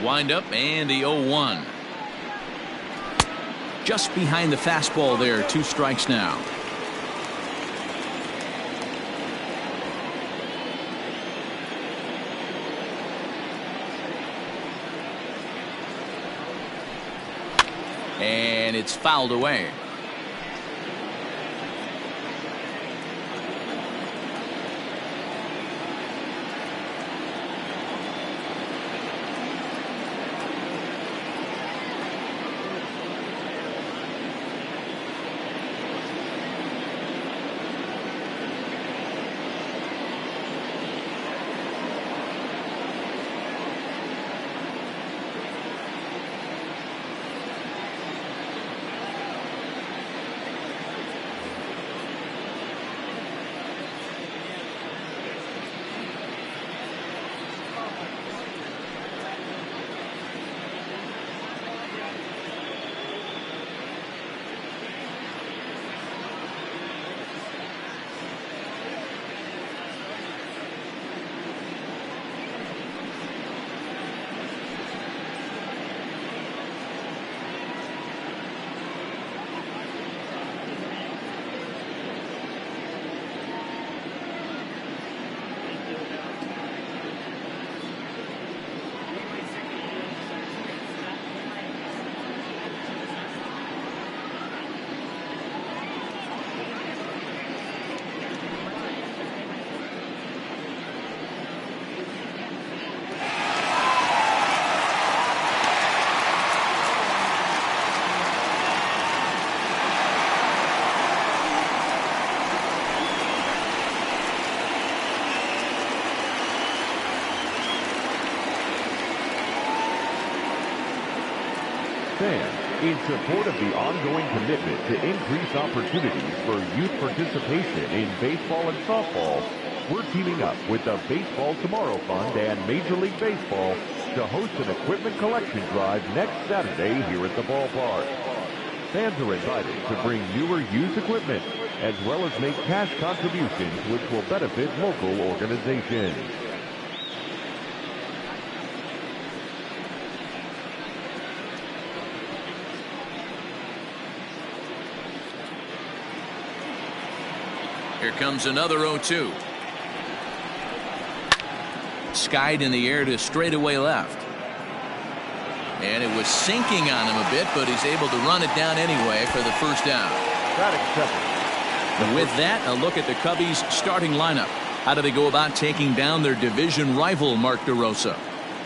Windup and the 0-1. Just behind the fastball there. 2 strikes now. And it's fouled away. Fans, in support of the ongoing commitment to increase opportunities for youth participation in baseball and softball, we're teaming up with the Baseball Tomorrow Fund and Major League Baseball to host an equipment collection drive next Saturday here at the ballpark. Fans are invited to bring newer used equipment as well as make cash contributions which will benefit local organizations. Here comes another 0-2. Skied in the air to straightaway left. And it was sinking on him a bit, but he's able to run it down anyway for the first down. With that, a look at the Cubbies' starting lineup. How do they go about taking down their division rival, Mark DeRosa?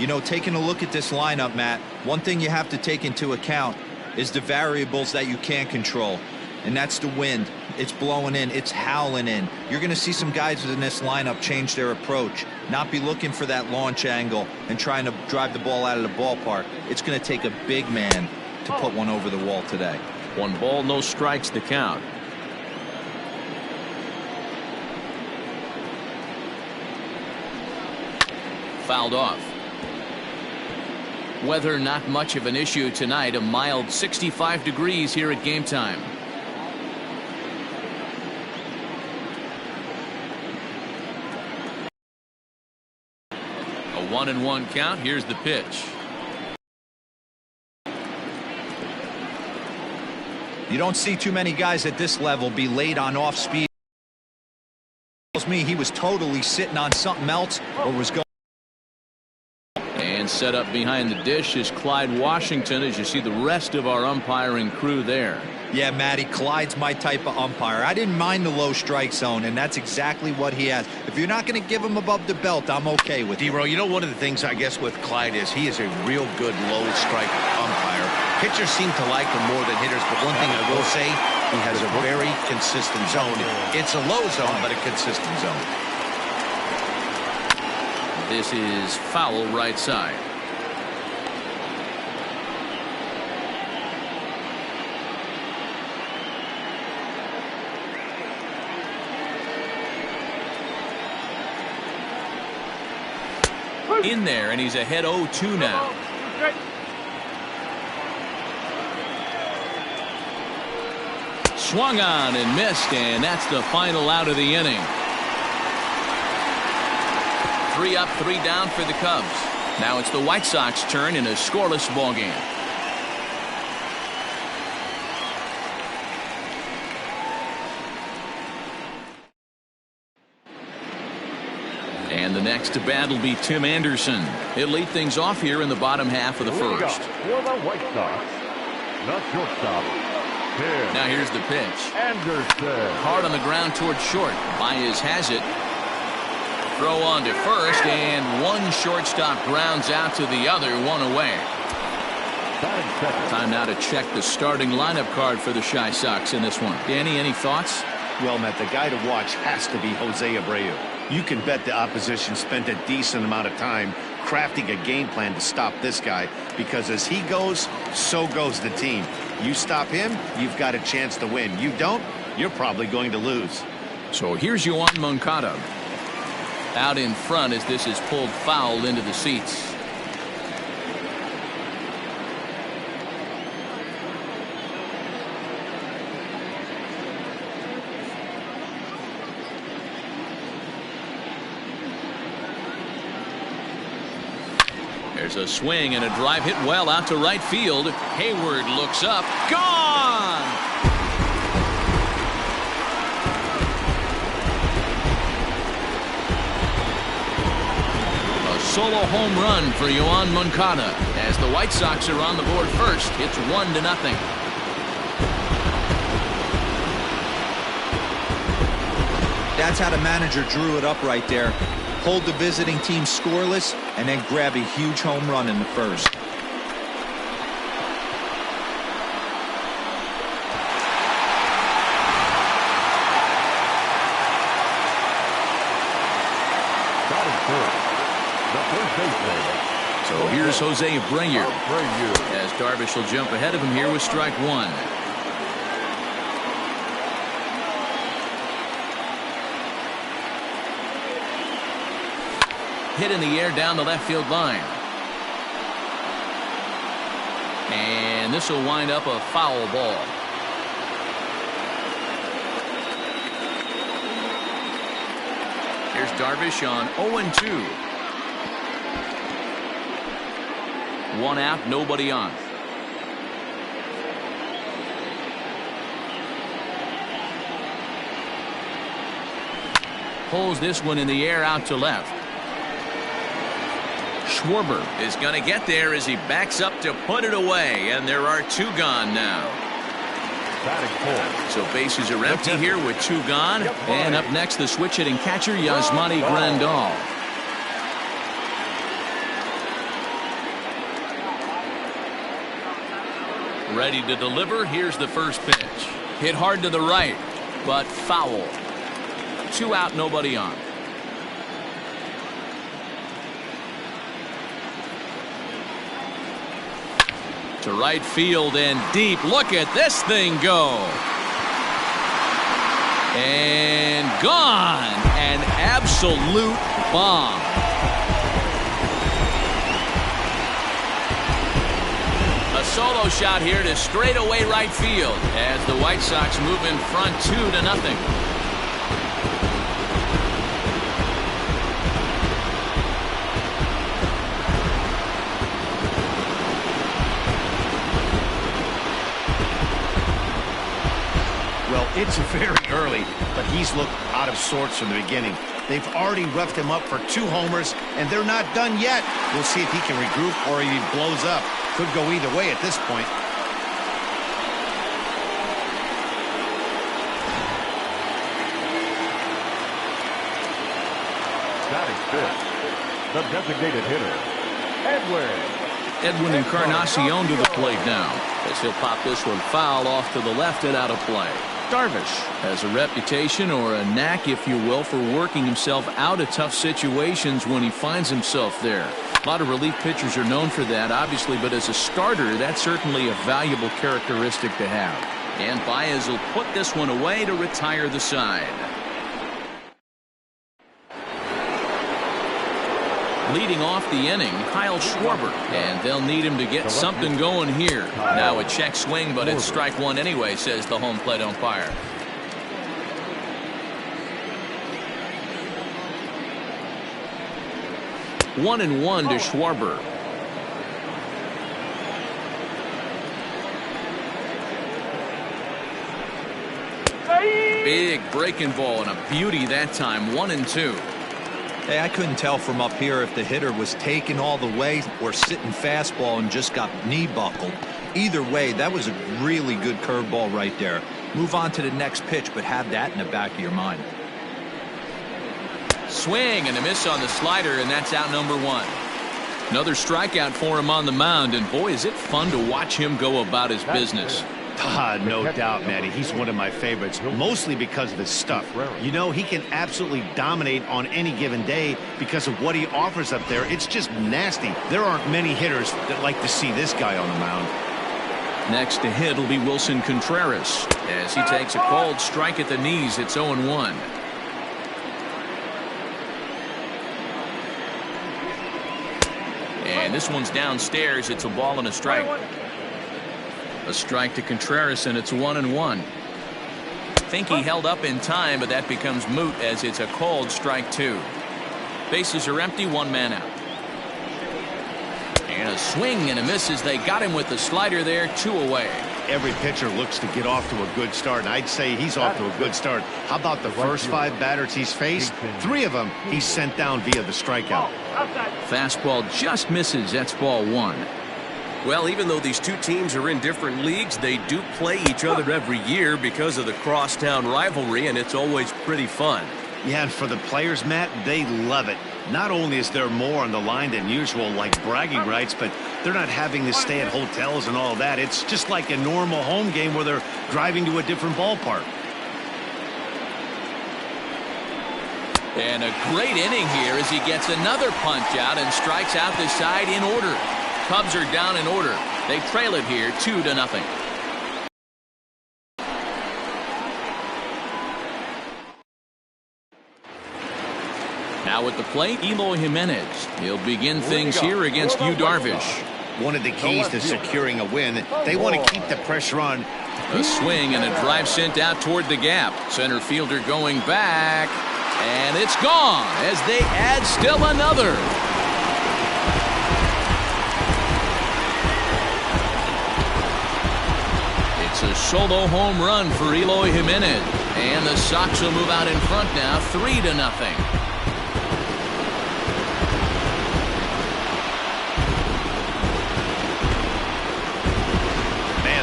You know, taking a look at this lineup, Matt, one thing you have to take into account is the variables that you can't control. And that's the wind. It's blowing in. It's howling in. You're going to see some guys in this lineup change their approach, not be looking for that launch angle and trying to drive the ball out of the ballpark. It's going to take a big man to put one over the wall today. 1 ball, no strikes to count. Fouled off. Weather not much of an issue tonight. A mild 65 degrees here at game time. A 1-1 count. Here's the pitch. You don't see too many guys at this level be late on off speed. Tells me he was totally sitting on something else or was going. And set up behind the dish is Clyde Washington, as you see the rest of our umpiring crew there. Yeah, Matty, Clyde's my type of umpire. I didn't mind the low strike zone, and that's exactly what he has. If you're not going to give him above the belt, I'm okay with it. D-Row, you know, one of the things I guess with Clyde is he is a real good low strike umpire. Pitchers seem to like him more than hitters, but one thing I will say, he has a very consistent zone. It's a low zone, but a consistent zone. This is foul right side. In there, and he's ahead 0-2 now. Swung on and missed, and that's the final out of the inning. 3 up, 3 down for the Cubs. Now it's the White Sox turn in a scoreless ball game. And the next to bat will be Tim Anderson. He'll lead things off here in the bottom half of the first. For the White Sox, the shortstop, Tim. Now here's the pitch. Anderson. Hard on the ground towards short. Baez has it. Throw on to first, and one shortstop grounds out to the other, one away. Time now to check the starting lineup card for the Chi Sox in this one. Danny, any thoughts? Well, Matt, the guy to watch has to be Jose Abreu. You can bet the opposition spent a decent amount of time crafting a game plan to stop this guy, because as he goes, so goes the team. You stop him, you've got a chance to win. You don't, you're probably going to lose. So here's Yoán Moncada. Out in front as this is pulled foul into the seats. There's a swing and a drive hit well out to right field. Hayward looks up. Gone! A solo home run for Yoán Moncada. As the White Sox are on the board first, it's 1-0. That's how the manager drew it up right there. Hold the visiting team scoreless and then grab a huge home run in the first. So here's Jose Abreu. As Darvish will jump ahead of him here with strike one. Hit in the air down the left field line. And this will wind up a foul ball. Here's Darvish on 0-2. One out, nobody on. Pulls this one in the air out to left. Schwarber is going to get there as he backs up to put it away, and there are two gone now. So bases are empty here with two gone, and up next the switch hitting catcher Yasmani Grandal. Ready to deliver. Here's the first pitch. Hit hard to the right, but foul. Two out, nobody on. To right field and deep. Look at this thing go. And gone. An absolute bomb. A solo shot here to straightaway right field as the White Sox move in front 2-0. It's very early, but he's looked out of sorts from the beginning. They've already roughed him up for 2 homers, and they're not done yet. We'll see if he can regroup or if he blows up. Could go either way at this point. Batting fifth, the designated hitter, Edwin Encarnacion to the plate now, as he'll pop this one foul off to the left and out of play. Darvish has a reputation, or a knack if you will, for working himself out of tough situations when he finds himself there. A lot of relief pitchers are known for that, obviously, but as a starter, that's certainly a valuable characteristic to have. And Baez will put this one away to retire the side. Leading off the inning, Kyle Schwarber, and they'll need him to get something going here. Now a check swing, but it's strike one anyway, says the home plate umpire. 1-1 to Schwarber. Big breaking ball and a beauty that time. 1-2. Hey, I couldn't tell from up here if the hitter was taking all the way or sitting fastball and just got knee buckled. Either way, that was a really good curveball right there. Move on to the next pitch, but have that in the back of your mind. Swing and a miss on the slider, and that's out number 1. Another strikeout for him on the mound, and boy, is it fun to watch him go about his business. No doubt, Matty. He's one of my favorites, mostly because of his stuff. You know, he can absolutely dominate on any given day because of what he offers up there. It's just nasty. There aren't many hitters that like to see this guy on the mound. Next to hit will be Wilson Contreras. As he takes a called strike at the knees, it's 0-1. And this one's downstairs. It's a ball and a strike. A strike to Contreras, and it's 1-1. Think he held up in time, but that becomes moot as it's a called strike 2. Bases are empty, 1 man out. And a swing and a miss as they got him with the slider there, 2 away. Every pitcher looks to get off to a good start, and I'd say he's off to a good start. How about the first 5 batters he's faced? 3 of them he's sent down via the strikeout. Fastball just misses. That's ball 1. Well, even though these two teams are in different leagues, they do play each other every year because of the crosstown rivalry, and it's always pretty fun. Yeah, and for the players, Matt, they love it. Not only is there more on the line than usual, like bragging rights, but they're not having to stay at hotels and all that. It's just like a normal home game where they're driving to a different ballpark. And a great inning here as he gets another punch out and strikes out the side in order. Cubs are down in order. They trail it here 2-0. Now at the plate, Eloy Jimenez. He'll begin things here against Yu Darvish. One of the keys to securing a win, they want to keep the pressure on. A swing and a drive sent out toward the gap. Center fielder going back. And it's gone as they add still another. It's a solo home run for Eloy Jimenez. And the Sox will move out in front now 3-0.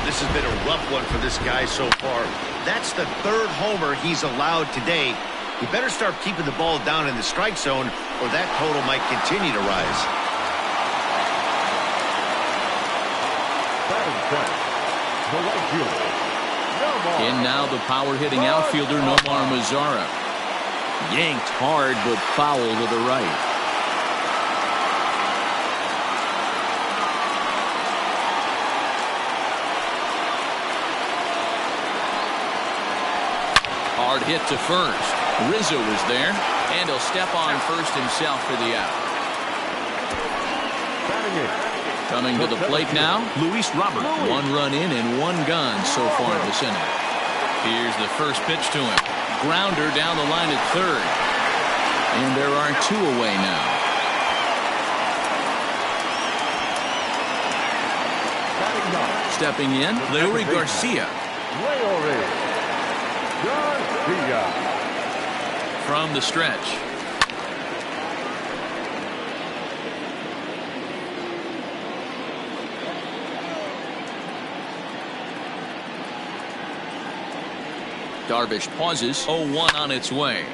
This has been a rough one for this guy so far. That's the 3rd homer he's allowed today. He better start keeping the ball down in the strike zone, or that total might continue to rise. In now the power-hitting outfielder Nomar Mazara. Yanked hard, but foul to the right. Hard hit to first. Rizzo was there, and he'll step on first himself for the out. Coming to the plate now, Luis Robert. 1 run in and 1 gone so far this inning. Here's the first pitch to him. Grounder down the line at 3rd. And there are 2 away now. Stepping in, Leury Garcia. From the stretch. Darvish pauses. 0-1 on its way.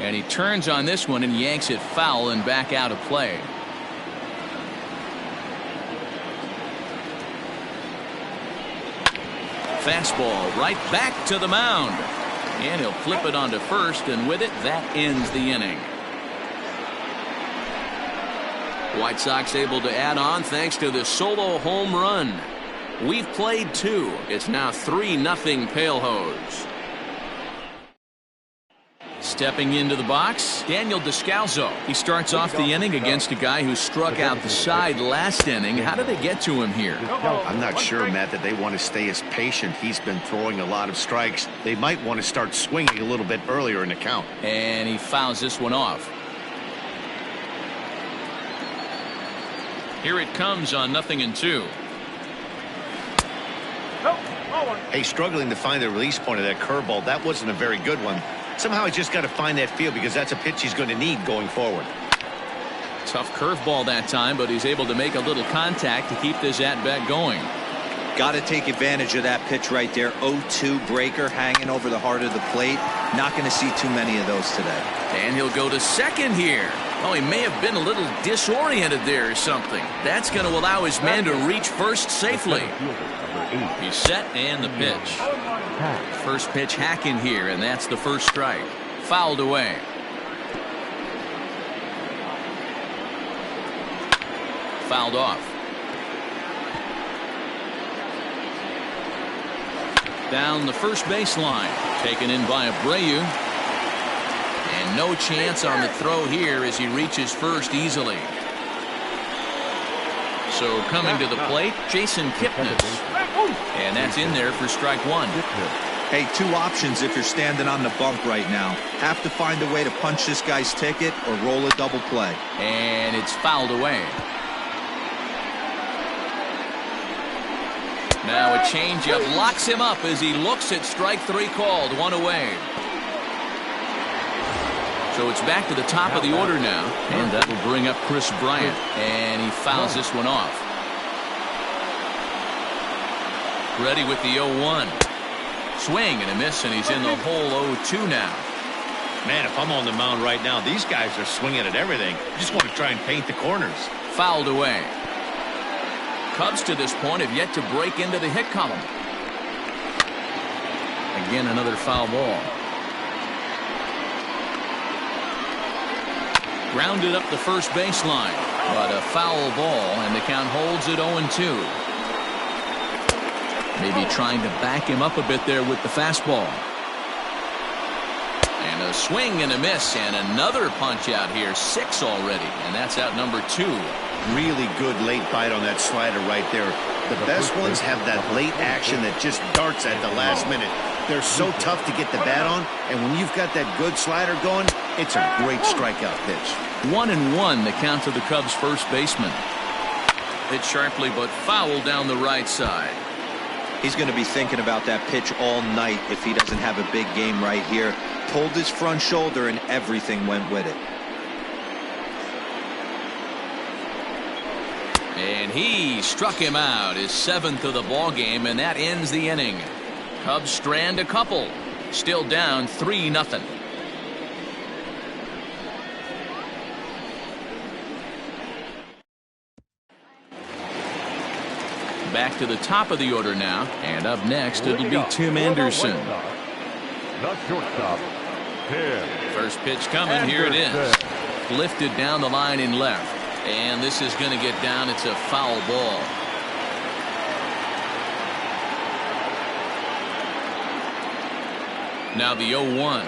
And he turns on this one and yanks it foul and back out of play. Fastball right back to the mound. And he'll flip it onto first, and with it, that ends the inning. White Sox able to add on thanks to the solo home run. We've played 2. It's now 3-0 Pale Hose. Stepping into the box, Daniel Descalzo. He starts off the inning against a guy who struck out the side last inning. How did they get to him here? I'm not sure, Matt, that they want to stay as patient. He's been throwing a lot of strikes. They might want to start swinging a little bit earlier in the count. And he fouls this one off. Here it comes on 0-2. Hey, struggling to find the release point of that curveball. That wasn't a very good one. Somehow he just got to find that feel because that's a pitch he's going to need going forward. Tough curveball that time, but he's able to make a little contact to keep this at-bat going. Got to take advantage of that pitch right there. 0-2 breaker hanging over the heart of the plate. Not going to see too many of those today. And he'll go to second here. Oh, he may have been a little disoriented there or something. That's going to allow his man to reach first safely. He's set and the pitch. First pitch hacking here, and that's the first strike. Fouled away. Fouled off. Down the first baseline. Taken in by Abreu. And no chance on the throw here as he reaches first easily. So coming to the plate, Jason Kipnis. And that's in there for strike one. Hey, two options if you're standing on the bump right now. Have to find a way to punch this guy's ticket or roll a double play. And it's fouled away. Now a changeup locks him up as he looks at strike three called. One away. So it's back to the top of the order now. And that will bring up Chris Bryant. And he fouls this one off. Ready with the 0-1. Swing and a miss, and he's in the hole 0-2 now. Man, if I'm on the mound right now, these guys are swinging at everything. Just want to try and paint the corners. Fouled away. Cubs to this point have yet to break into the hit column. Again, another foul ball. Grounded up the first baseline, but a foul ball, and the count holds at 0-2. Maybe trying to back him up a bit there with the fastball. And a swing and a miss, and another punch out here. 6 already, and that's out number 2. Really good late bite on that slider right there. The best ones have that late action that just darts at the last minute. They're so tough to get the bat on, and when you've got that good slider going, it's a great strikeout pitch. 1-1 the count to the Cubs first baseman. Hit sharply but foul down the right side. He's going to be thinking about that pitch all night if he doesn't have a big game right here. Pulled his front shoulder and everything went with it. And he struck him out, his 7th of the ball game, and that ends the inning. Cubs strand a couple. Still down 3-0. Back to the top of the order now, and up next it'll be Tim Anderson. The shortstop, Tim. First pitch coming. Here it is. Lifted down the line in left, and this is going to get down. It's a foul ball. Now the 0-1.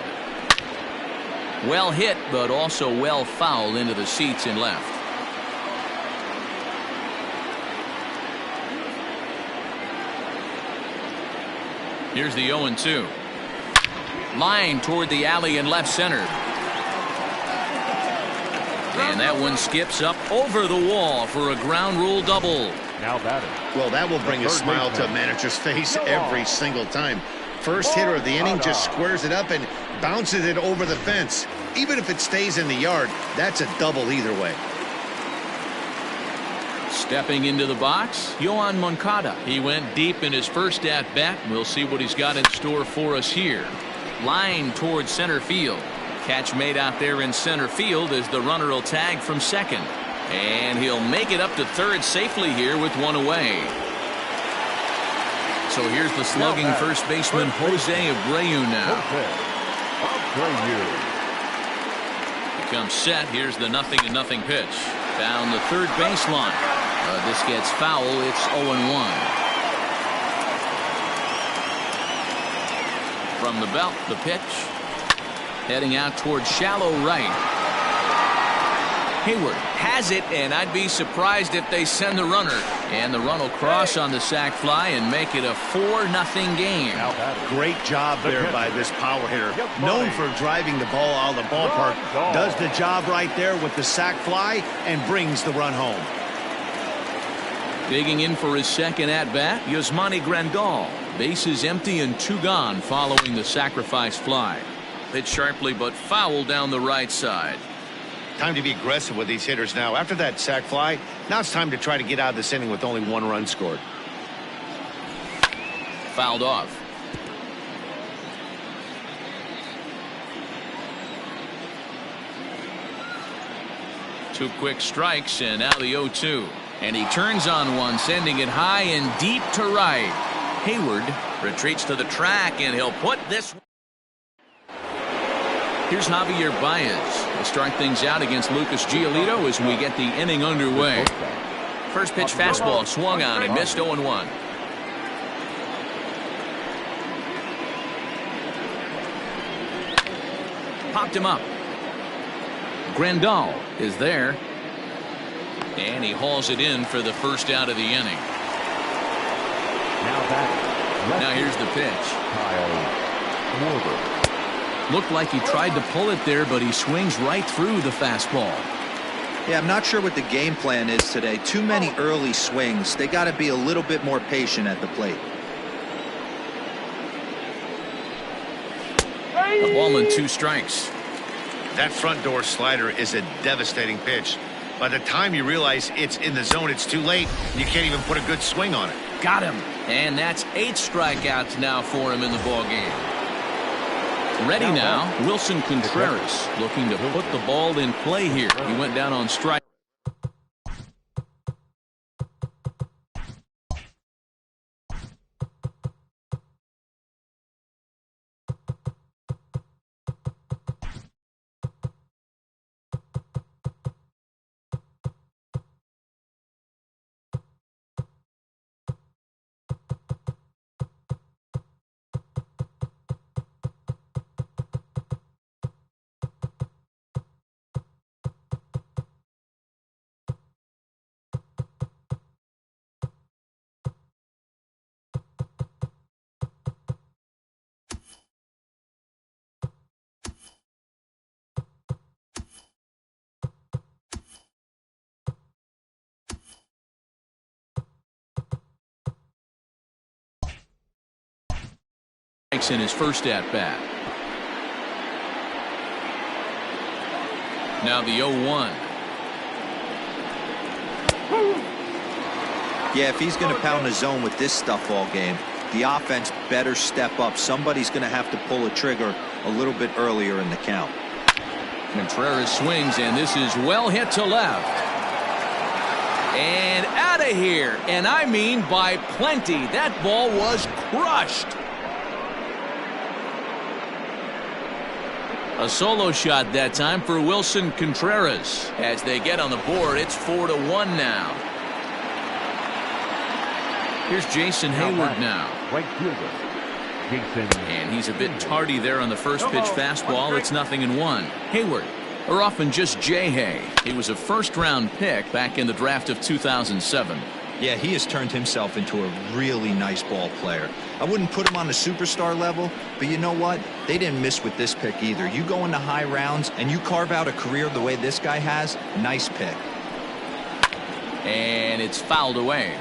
Well hit, but also well fouled into the seats in left. Here's the 0-2. Line toward the alley in left center. And that one skips up over the wall for a ground rule double. Now batting. Well, that will bring a smile to a manager's face every single time. First hitter of the inning just squares it up and bounces it over the fence. Even if it stays in the yard, that's a double either way. Stepping into the box, Yohan Moncada. He went deep in his first at-bat. We'll see what he's got in store for us here. Line towards center field. Catch made out there in center field as the runner will tag from second. And he'll make it up to third safely here with one away. So here's the slugging first baseman Jose Abreu now. He comes set. Here's the 0-0 pitch. Down the third baseline. This gets foul. It's 0-1. From the belt, the pitch. Heading out towards shallow right. Hayward has it, and I'd be surprised if they send the runner. And the run will cross on the sac fly and make it a 4-0 game. Great job there by this power hitter. Known for driving the ball out of the ballpark. Does the job right there with the sac fly and brings the run home. Digging in for his second at-bat, Yasmani Grandal. Bases empty and 2 gone following the sacrifice fly. Hit sharply but foul down the right side. Time to be aggressive with these hitters now. After that sac fly, now it's time to try to get out of this inning with only 1 run scored. Fouled off. Two quick strikes and now the 0-2. And he turns on one, sending it high and deep to right. Hayward retreats to the track, and he'll put this. Here's Javier Baez to start things out against Lucas Giolito as we get the inning underway. First pitch fastball swung on and missed 0-1. Popped him up. Grandal is there. And he hauls it in for the first out of the inning. Now here's the pitch. Looked like he tried to pull it there, but he swings right through the fastball. Yeah, I'm not sure what the game plan is today. Too many early swings. They got to be a little bit more patient at the plate. A ball and 2 strikes. That front door slider is a devastating pitch. By the time you realize it's in the zone, it's too late. You can't even put a good swing on it. Got him. And that's 8 strikeouts now for him in the ball game. Ready now, Wilson Contreras looking to put the ball in play here. He went down on strike. In his first at bat. Now the 0-1. Yeah, if he's going to pound the zone with this stuff all game, the offense better step up. Somebody's going to have to pull a trigger a little bit earlier in the count. Contreras swings, and this is well hit to left. And out of here. And I mean by plenty. That ball was crushed. A solo shot that time for Wilson Contreras. As they get on the board, it's 4-1 now. Here's Jason Hayward now. Right fielder, Jason. And he's a bit tardy there on the first pitch fastball. It's 0-1. Hayward, or often just J-Hay. He was a first-round pick back in the draft of 2007. Yeah, he has turned himself into a really nice ball player. I wouldn't put him on the superstar level, but you know what? They didn't miss with this pick either. You go into high rounds and you carve out a career the way this guy has, nice pick. And it's fouled away.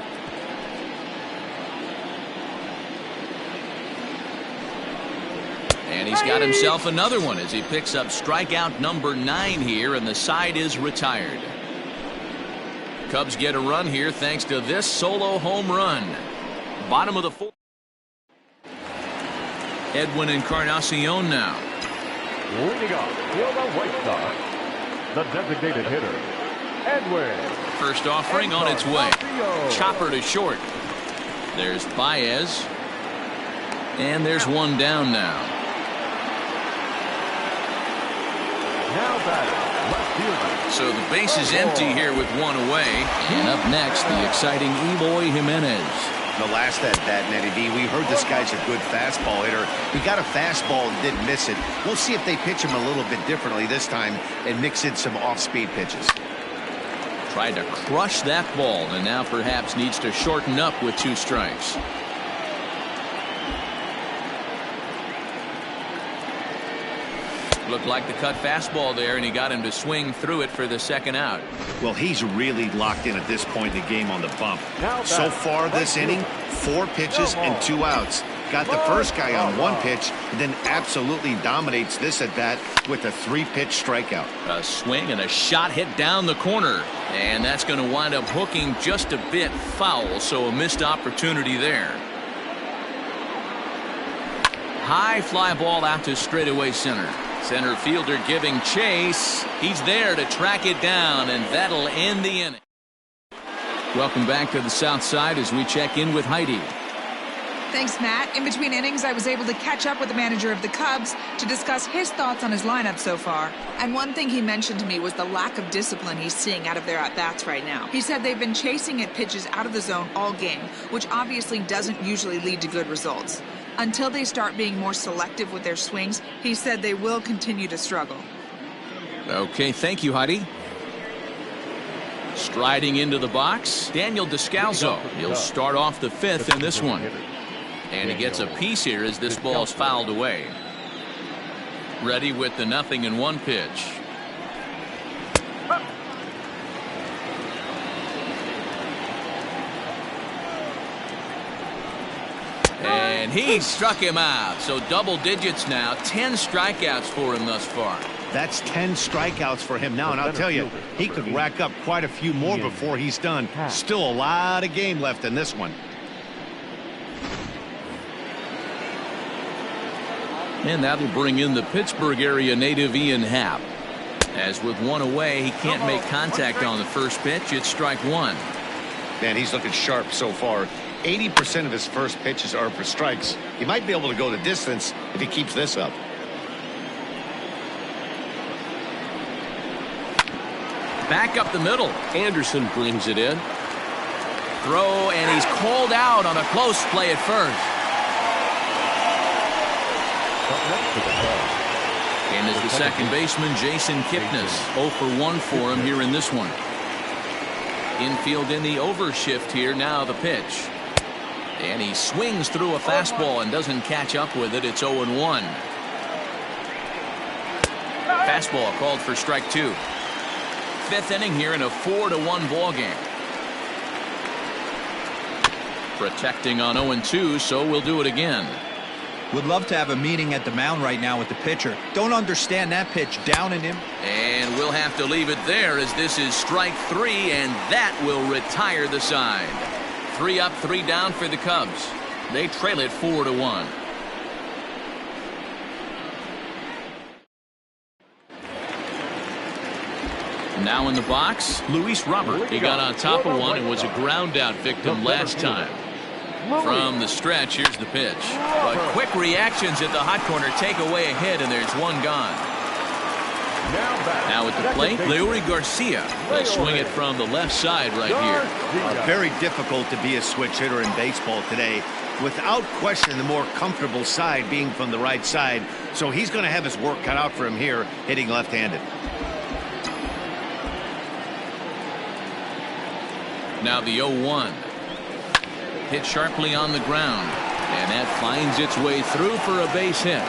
And he's got himself another one as he picks up strikeout number 9 here, and the side is retired. Cubs get a run here thanks to this solo home run. Bottom of the 4th. Edwin Encarnacion now. Leading off for the White Sox, the designated hitter, Edwin. First offering on its way. Chopper to short. There's Baez. And there's one down now. Now batting, left fielder. So the base is empty here with one away. And up next, the exciting Eloy Jimenez. The last at bat, Nettie B, we heard this guy's a good fastball hitter. He got a fastball and didn't miss it. We'll see if they pitch him a little bit differently this time and mix in some off-speed pitches. Tried to crush that ball and now perhaps needs to shorten up with 2 strikes. Looked like the cut fastball there, and he got him to swing through it for the second out. Well, he's really locked in at this point in the game on the bump. So far this inning, 4 pitches and 2 outs. Got the first guy on 1 pitch, and then absolutely dominates this at bat with a 3-pitch strikeout. A swing and a shot hit down the corner, and that's going to wind up hooking just a bit foul, so a missed opportunity there. High fly ball out to straightaway center. Center fielder giving chase. He's there to track it down, and that'll end the inning. Welcome back to the South Side as we check in with Heidi. Thanks, Matt. In between innings, I was able to catch up with the manager of the Cubs to discuss his thoughts on his lineup so far. And one thing he mentioned to me was the lack of discipline he's seeing out of their at-bats right now. He said they've been chasing at pitches out of the zone all game, which obviously doesn't usually lead to good results. Until they start being more selective with their swings, he said they will continue to struggle. Okay, thank you, Heidi. Striding into the box, Daniel Descalzo. He'll start off the 5th in this one. And he gets a piece here as this ball's fouled away. Ready with the 0-1 pitch. And he struck him out. So double digits now. 10 strikeouts for him thus far. That's 10 strikeouts for him now, and I'll tell you, he could rack up quite a few more before he's done. Still a lot of game left in this one. And that'll bring in the Pittsburgh area native Ian Happ. As with 1 away, he can't make contact on the first pitch. It's strike 1. Man, he's looking sharp so far. 80% of his first pitches are for strikes. He might be able to go the distance if he keeps this up. Back up the middle. Anderson brings it in. Throw, and he's called out on a close play at first. And as the second baseman, Jason Kipnis. 0 for 1 for him here in this one. Infield in the overshift here. Now the pitch. And he swings through a fastball and doesn't catch up with it. It's 0-1. Fastball called for strike 2. 5th inning here in a 4-1 ball game. Protecting on 0-2, so we'll do it again. Would love to have a meeting at the mound right now with the pitcher. Don't understand that pitch down in him. And we'll have to leave it there as this is strike 3, and that will retire the side. 3 up, 3 down for the Cubs. They trail it 4-1. Now in the box, Luis Robert. He got on top of one and was a ground out victim last time. From the stretch, here's the pitch. But quick reactions at the hot corner take away a hit, and there's one gone. Now at the plate, Leury Garcia will swing it from the left side right here. Very difficult to be a switch hitter in baseball today. Without question, the more comfortable side being from the right side. So he's going to have his work cut out for him here, hitting left-handed. Now the 0-1. Hit sharply on the ground. And that finds its way through for a base hit.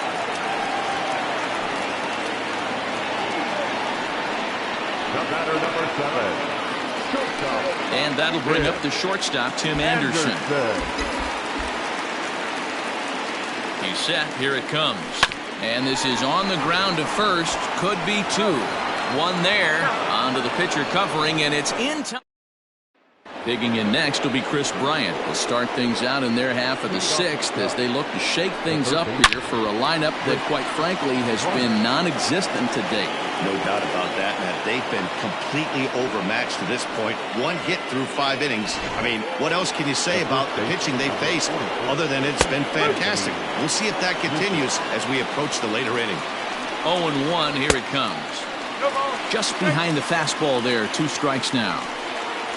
And that'll bring up the shortstop, Tim Anderson. He's set. Here it comes. And this is on the ground to first. Could be 2. 1 there. Onto the pitcher covering, and it's in time. Digging in next will be Chris Bryant. They'll start things out in their half of the 6th as they look to shake things up here for a lineup that, quite frankly, has been non-existent to date. No doubt about that, Matt. They've been completely overmatched to this point. 1 hit through 5 innings. I mean, what else can you say about the pitching they faced other than it's been fantastic? We'll see if that continues as we approach the later inning. 0-1, here it comes. Just behind the fastball there, 2 strikes now.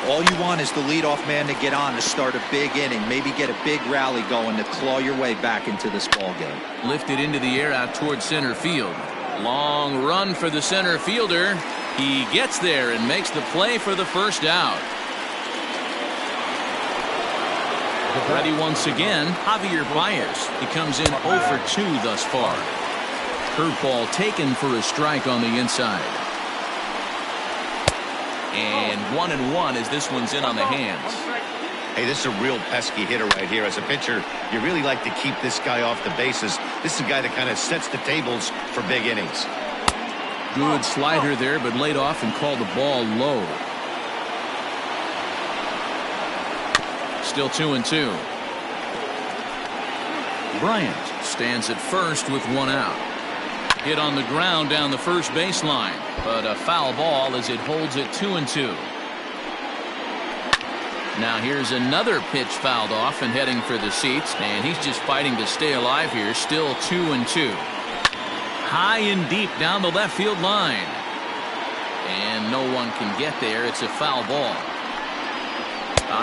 All you want is the leadoff man to get on to start a big inning, maybe get a big rally going to claw your way back into this ball game. Lifted into the air out towards center field. Long run for the center fielder. He gets there and makes the play for the first out. Ready once again, Javier Baez. He comes in 0 for 2 thus far. Curveball taken for a strike on the inside. And 1-1 as this one's in on the hands. Hey, this is a real pesky hitter right here. As a pitcher, you really like to keep this guy off the bases. This is a guy that kind of sets the tables for big innings. Good slider there, but laid off and called the ball low. Still 2-2. Bryant stands at first with one out. Hit on the ground down the first baseline, but a foul ball as it holds it 2-2. Now here's another pitch fouled off and heading for the seats, and he's just fighting to stay alive here. Still 2-2. High and deep down the left field line, and no one can get there. It's a foul ball.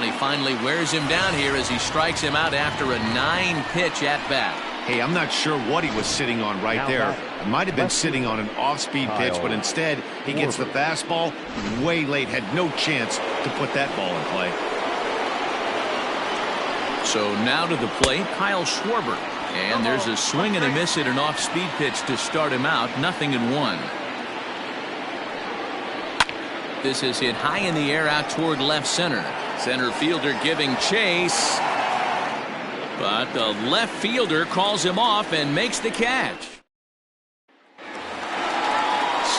He finally wears him down here as he strikes him out after a 9-pitch at bat. Hey, I'm not sure what he was sitting on right there. It might have been sitting on an off-speed pitch, but instead he gets the fastball way late. Had no chance to put that ball in play. So now to the plate, Kyle Schwarber. And there's a swing and a miss at an off-speed pitch to start him out. 0-1. This is hit high in the air out toward left center. Center fielder giving chase. But the left fielder calls him off and makes the catch.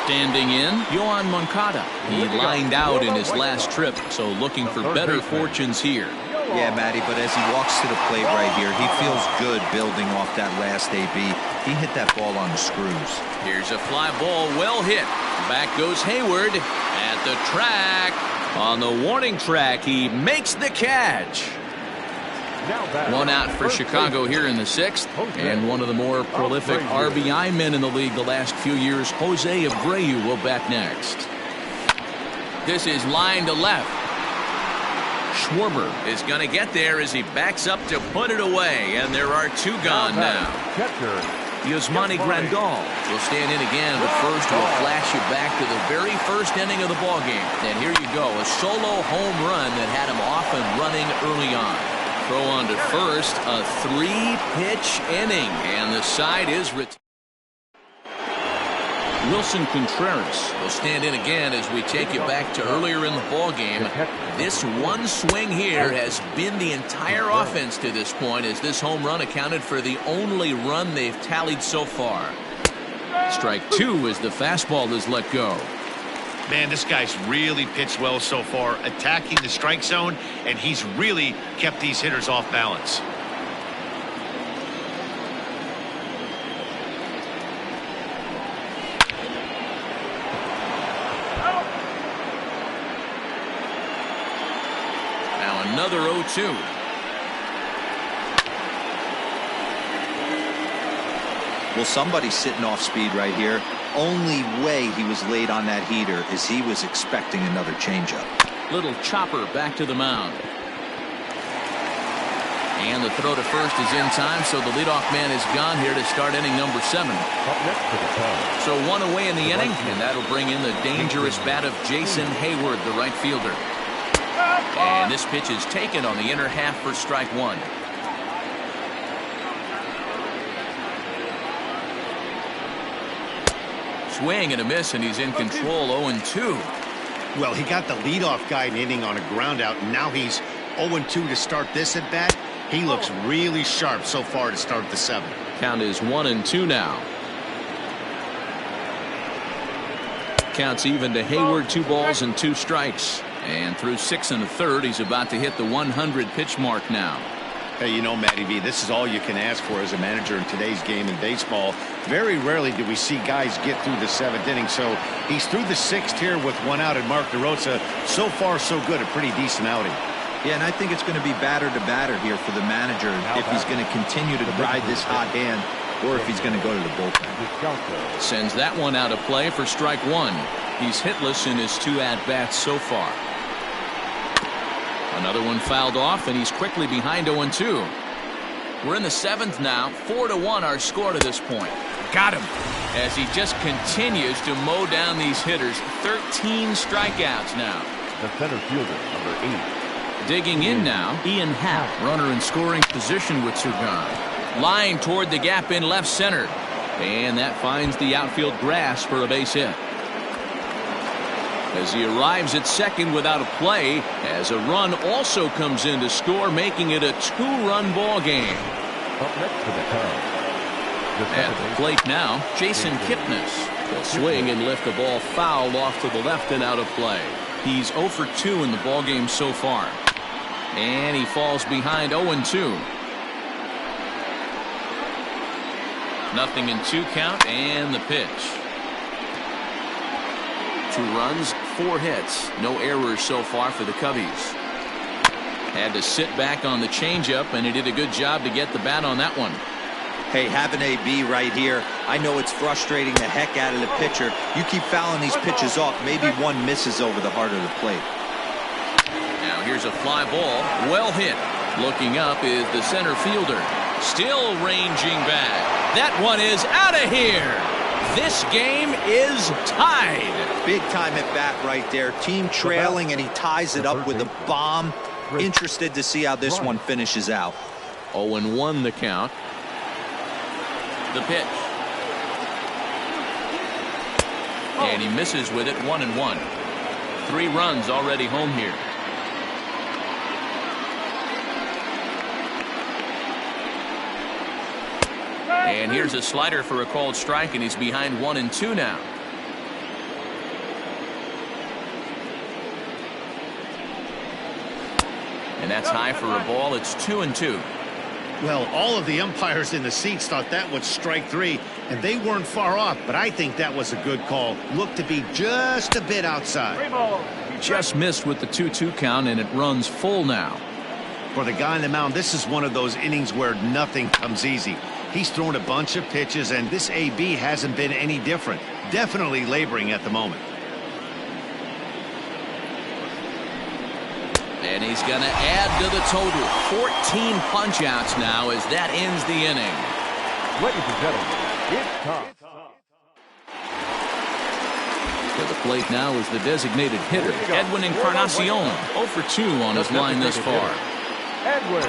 Standing in, Yoan Moncada. He lined out in his last trip, so looking for better fortunes here. Yeah, Matty, but as he walks to the plate right here, he feels good building off that last AB. He hit that ball on the screws. Here's a fly ball, well hit. Back goes Hayward at the track. On the warning track, he makes the catch. One out for Chicago here in the 6th, and one of the more prolific RBI men in the league the last few years, Jose Abreu, will bat next. This is line to left. Schwarber is going to get there as he backs up to put it away, and there are two gone now. Yasmani Grandal will stand in again, but first we'll flash you back to the very first inning of the ballgame. And here you go, a solo home run that had him off and running early on. Throw on to first, a 3-pitch inning, and the side is retired. Wilson Contreras will stand in again as we take you back to earlier in the ballgame. This one swing here has been the entire offense to this point, as this home run accounted for the only run they've tallied so far. Strike 2 as the fastball is let go. Man, this guy's really pitched well so far, attacking the strike zone, and he's really kept these hitters off balance. Now another 0-2. Well, somebody's sitting off speed right here. Only way he was late on that heater is he was expecting another changeup. Little chopper back to the mound. And the throw to first is in time, so the leadoff man is gone here to start inning number 7. So one away in the inning, and that'll bring in the dangerous bat of Jason Hayward, the right fielder. And this pitch is taken on the inner half for strike 1. Swing and a miss, and he's in control. 0-2. Well, he got the leadoff guy in the inning on a ground out, and now he's 0-2 to start this at bat. He looks really sharp so far to start the 7th. Count is 1-2 now. Counts even to Hayward, 2 balls and 2 strikes. And through 6 1/3, he's about to hit the 100 pitch mark now. Hey, you know, Matty V, this is all you can ask for as a manager in today's game in baseball. Very rarely do we see guys get through the 7th inning. So he's through the 6th here with 1 out, and Mark DeRosa, so far so good, a pretty decent outing. Yeah, and I think it's going to be batter to batter here for the manager if he's going to continue to ride this hot hand or if he's going to go to the bullpen. Sends that one out of play for strike 1. He's hitless in his 2 at-bats so far. Another one fouled off, and he's quickly behind 0-2. We're in the 7th now. 4-1 our score to this point. Got him as he just continues to mow down these hitters. 13 strikeouts now. The center fielder, number 8. Digging in now, Ian Happ, runner in scoring position with 2 gone. Line toward the gap in left center. And that finds the outfield grass for a base hit. As he arrives at second without a play, as a run also comes in to score, making it a 2-run ball game. Up next for the Cubs. At the plate now, Jason Kipnis will swing and lift the ball foul off to the left and out of play. He's 0 for 2 in the ball game so far. And he falls behind 0-2. 0-2 count and the pitch. 2 runs, 4 hits, no errors so far for the Cubbies. Had to sit back on the changeup, and he did a good job to get the bat on that one. Hey, having AB right here, I know it's frustrating the heck out of the pitcher. You keep fouling these pitches off, maybe one misses over the heart of the plate. Now here's a fly ball, well hit. Looking up is the center fielder, still ranging back. That one is out of here. This game is tied. Big time at bat right there. Team trailing, and he ties it up with a bomb. Interested to see how this one finishes out. 0-1 the count. The pitch. And he misses with it. 1-1. 3 runs already home here. And here's a slider for a called strike, and he's behind 1-2 now. And that's high for a ball. It's 2-2. Well, all of the umpires in the seats thought that was strike 3, and they weren't far off, but I think that was a good call. Looked to be just a bit outside. Just missed with the 2-2 count, and it runs full now. For the guy on the mound, this is one of those innings where nothing comes easy. He's thrown a bunch of pitches, and this AB hasn't been any different. Definitely laboring at the moment. And he's going to add to the total. 14 punch-outs now as that ends the inning. Ladies and gentlemen, it's time. To the plate now is the designated hitter, Edwin Encarnacion. 0 for 2 on his line thus far. Edwin.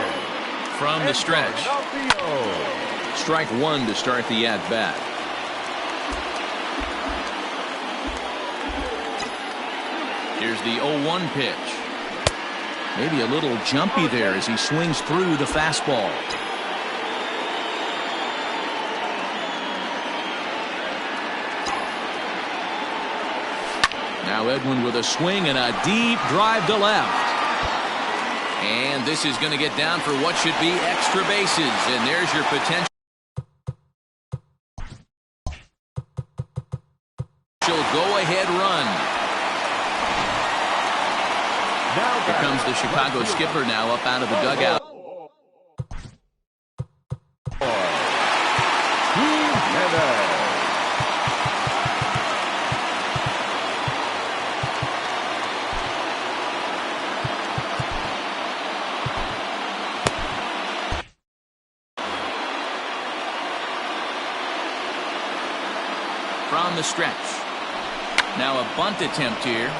From the stretch. Strike 1 to start the at-bat. Here's the 0-1 pitch. Maybe a little jumpy there as he swings through the fastball. Now Edwin with a swing and a deep drive to left. And this is going to get down for what should be extra bases. And there's your potential go-ahead run. Here comes the Chicago skipper now up out of the dugout. From the stretch. Now a bunt attempt here.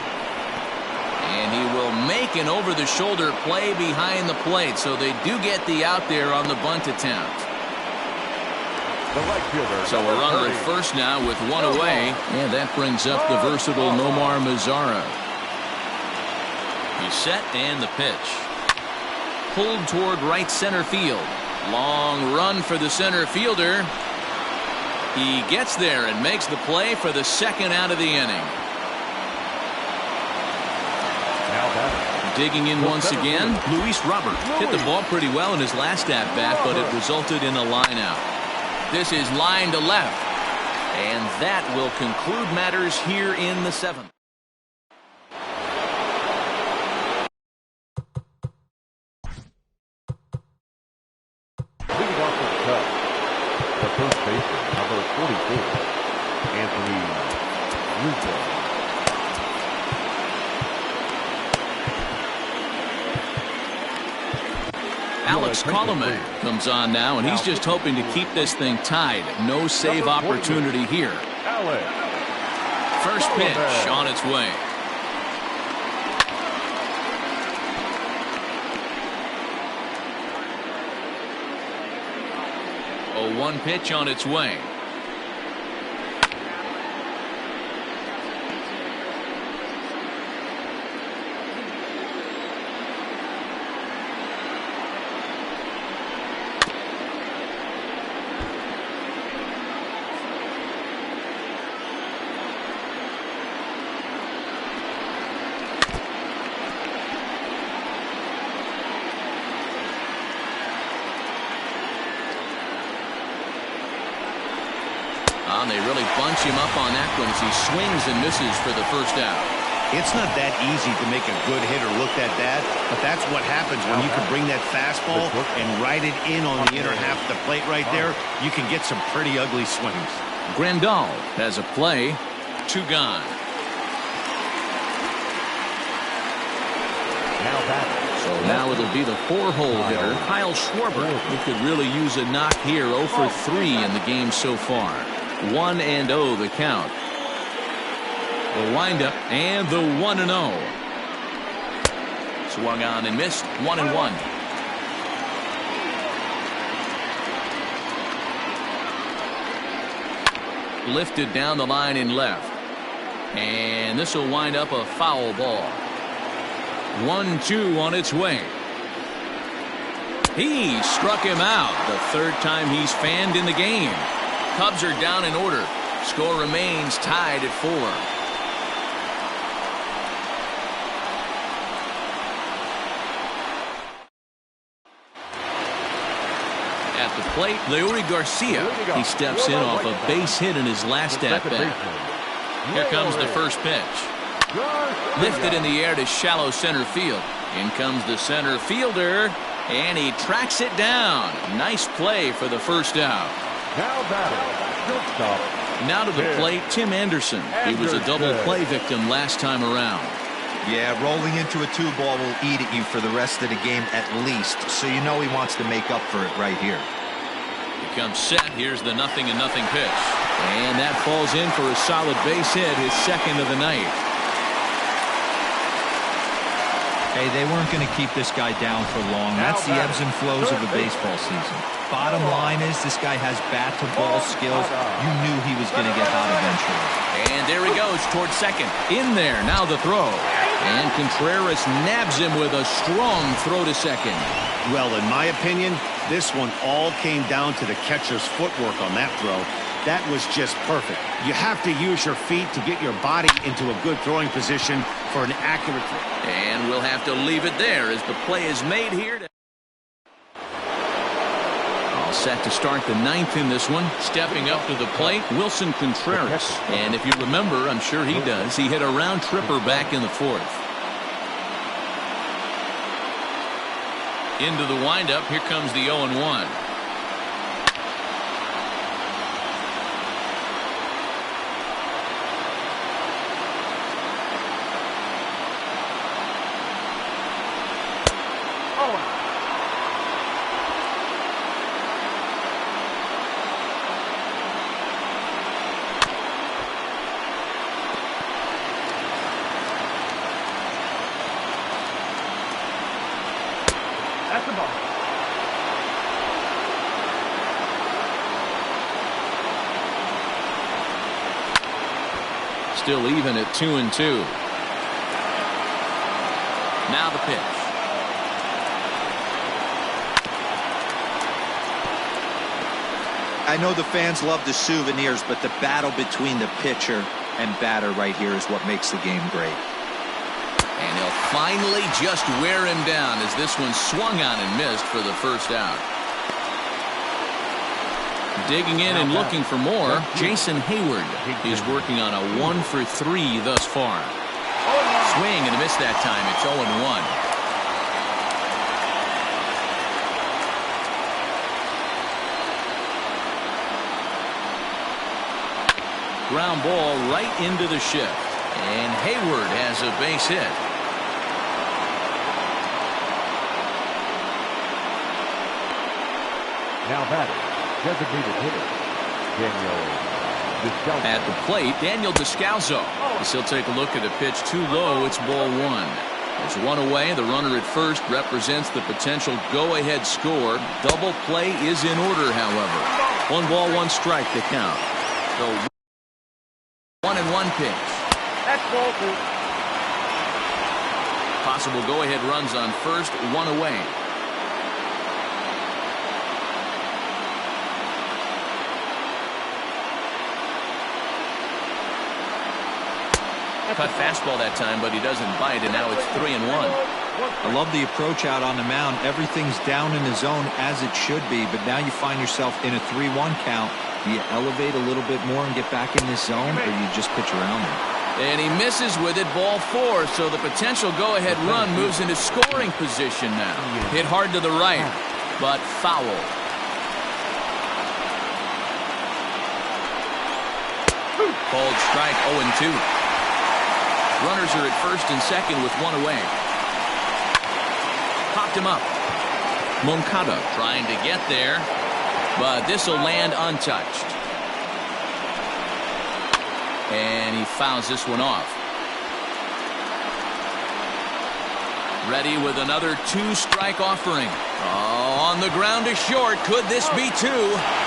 And he will make an over-the-shoulder play behind the plate, so they do get the out there on the bunt attempt. So a runner at first now with 1 away, and that brings up the versatile Nomar Mazara. He's set, and the pitch. Pulled toward right center field. Long run for the center fielder. He gets there and makes the play for the second out of the inning. Digging in once again, Luis Robert hit the ball pretty well in his last at-bat, but it resulted in a line out. This is line to left, and that will conclude matters here in the 7th. Leading off the Cubs, the first baseman, number 44, Anthony Rizzo. Alex Colomé comes on now, and he's just hoping to keep this thing tied. No save opportunity here. First pitch on its way. 0-1 pitch on its way. And they really bunch him up on that one as he swings and misses for the first out. It's not that easy to make a good hitter look that bad, but that's what happens when you can bring that fastball and ride it in on the inner half of the plate right there. You can get some pretty ugly swings. Grandal has a play. 2 gone. So now it'll be the 4-hole hitter, Kyle Schwarber, who could really use a knock here. 0 for 3 in the game so far. 1-0 the count. The windup and the 1-0. Swung on and missed. 1-1. Lifted down the line in left. And this will wind up a foul ball. 1-2 on its way. He struck him out. The 3rd time he's fanned in the game. Cubs are down in order. Score remains tied at 4. At the plate, Leury Garcia. He steps in off a base hit in his last at-bat. Here comes the first pitch. Lifted in the air to shallow center field. In comes the center fielder, and he tracks it down. Nice play for the first out. Now to the plate, Tim Anderson. He was a double play victim last time around. Yeah, rolling into a 2-ball will eat at you for the rest of the game at least, so you know he wants to make up for it right here. He comes set. Here's the 0-0 pitch. And that falls in for a solid base hit, his 2nd of the night. Hey, they weren't going to keep this guy down for long. That's the ebbs and flows of a baseball season. Bottom line is this guy has bat-to-ball skills. You knew he was going to get hot eventually. And there he goes towards second. In there, now the throw. And Contreras nabs him with a strong throw to second. Well, in my opinion, this one all came down to the catcher's footwork on that throw. That was just perfect. You have to use your feet to get your body into a good throwing position for an accurate throw. And we'll have to leave it there as the play is made here. All set to start the 9th in this one. Stepping up to the plate, Wilson Contreras. And if you remember, I'm sure he does, he hit a round tripper back in the 4th. Into the windup, here comes the 0-1. Still even at 2-2. Now the pitch. I know the fans love the souvenirs, but the battle between the pitcher and batter right here is what makes the game great. And he'll finally just wear him down as this one swung on and missed for the first out. Digging in and looking for more, Jason Hayward. He's working on a 1 for 3 thus far. Swing and a miss that time. It's 0-1. Ground ball right into the shift. And Hayward has a base hit. Now batting, designated hitter, Daniel Descalso. At the plate, Daniel Descalso. As he'll take a look at a pitch too low, it's ball 1. There's one away. The runner at first represents the potential go-ahead score. Double play is in order, however. 1 ball, 1 strike to count. So 1-1 pitch. That's ball 2. Possible go-ahead runs on first, 1 away. Cut fastball that time, but he doesn't bite, and now it's 3-1. I love the approach out on the mound. Everything's down in the zone as it should be, but now you find yourself in a 3-1 count. Do you elevate a little bit more and get back in this zone, or you just pitch around them? And he misses with it, ball 4. So the potential go-ahead run moves into scoring position now. Hit hard to the right, but foul. Called strike 0-2. Runners are at first and second with one away. Popped him up. Moncada trying to get there, but this will land untouched. And he fouls this one off. Ready with another 2-strike offering. Oh, on the ground to short. Could this be 2?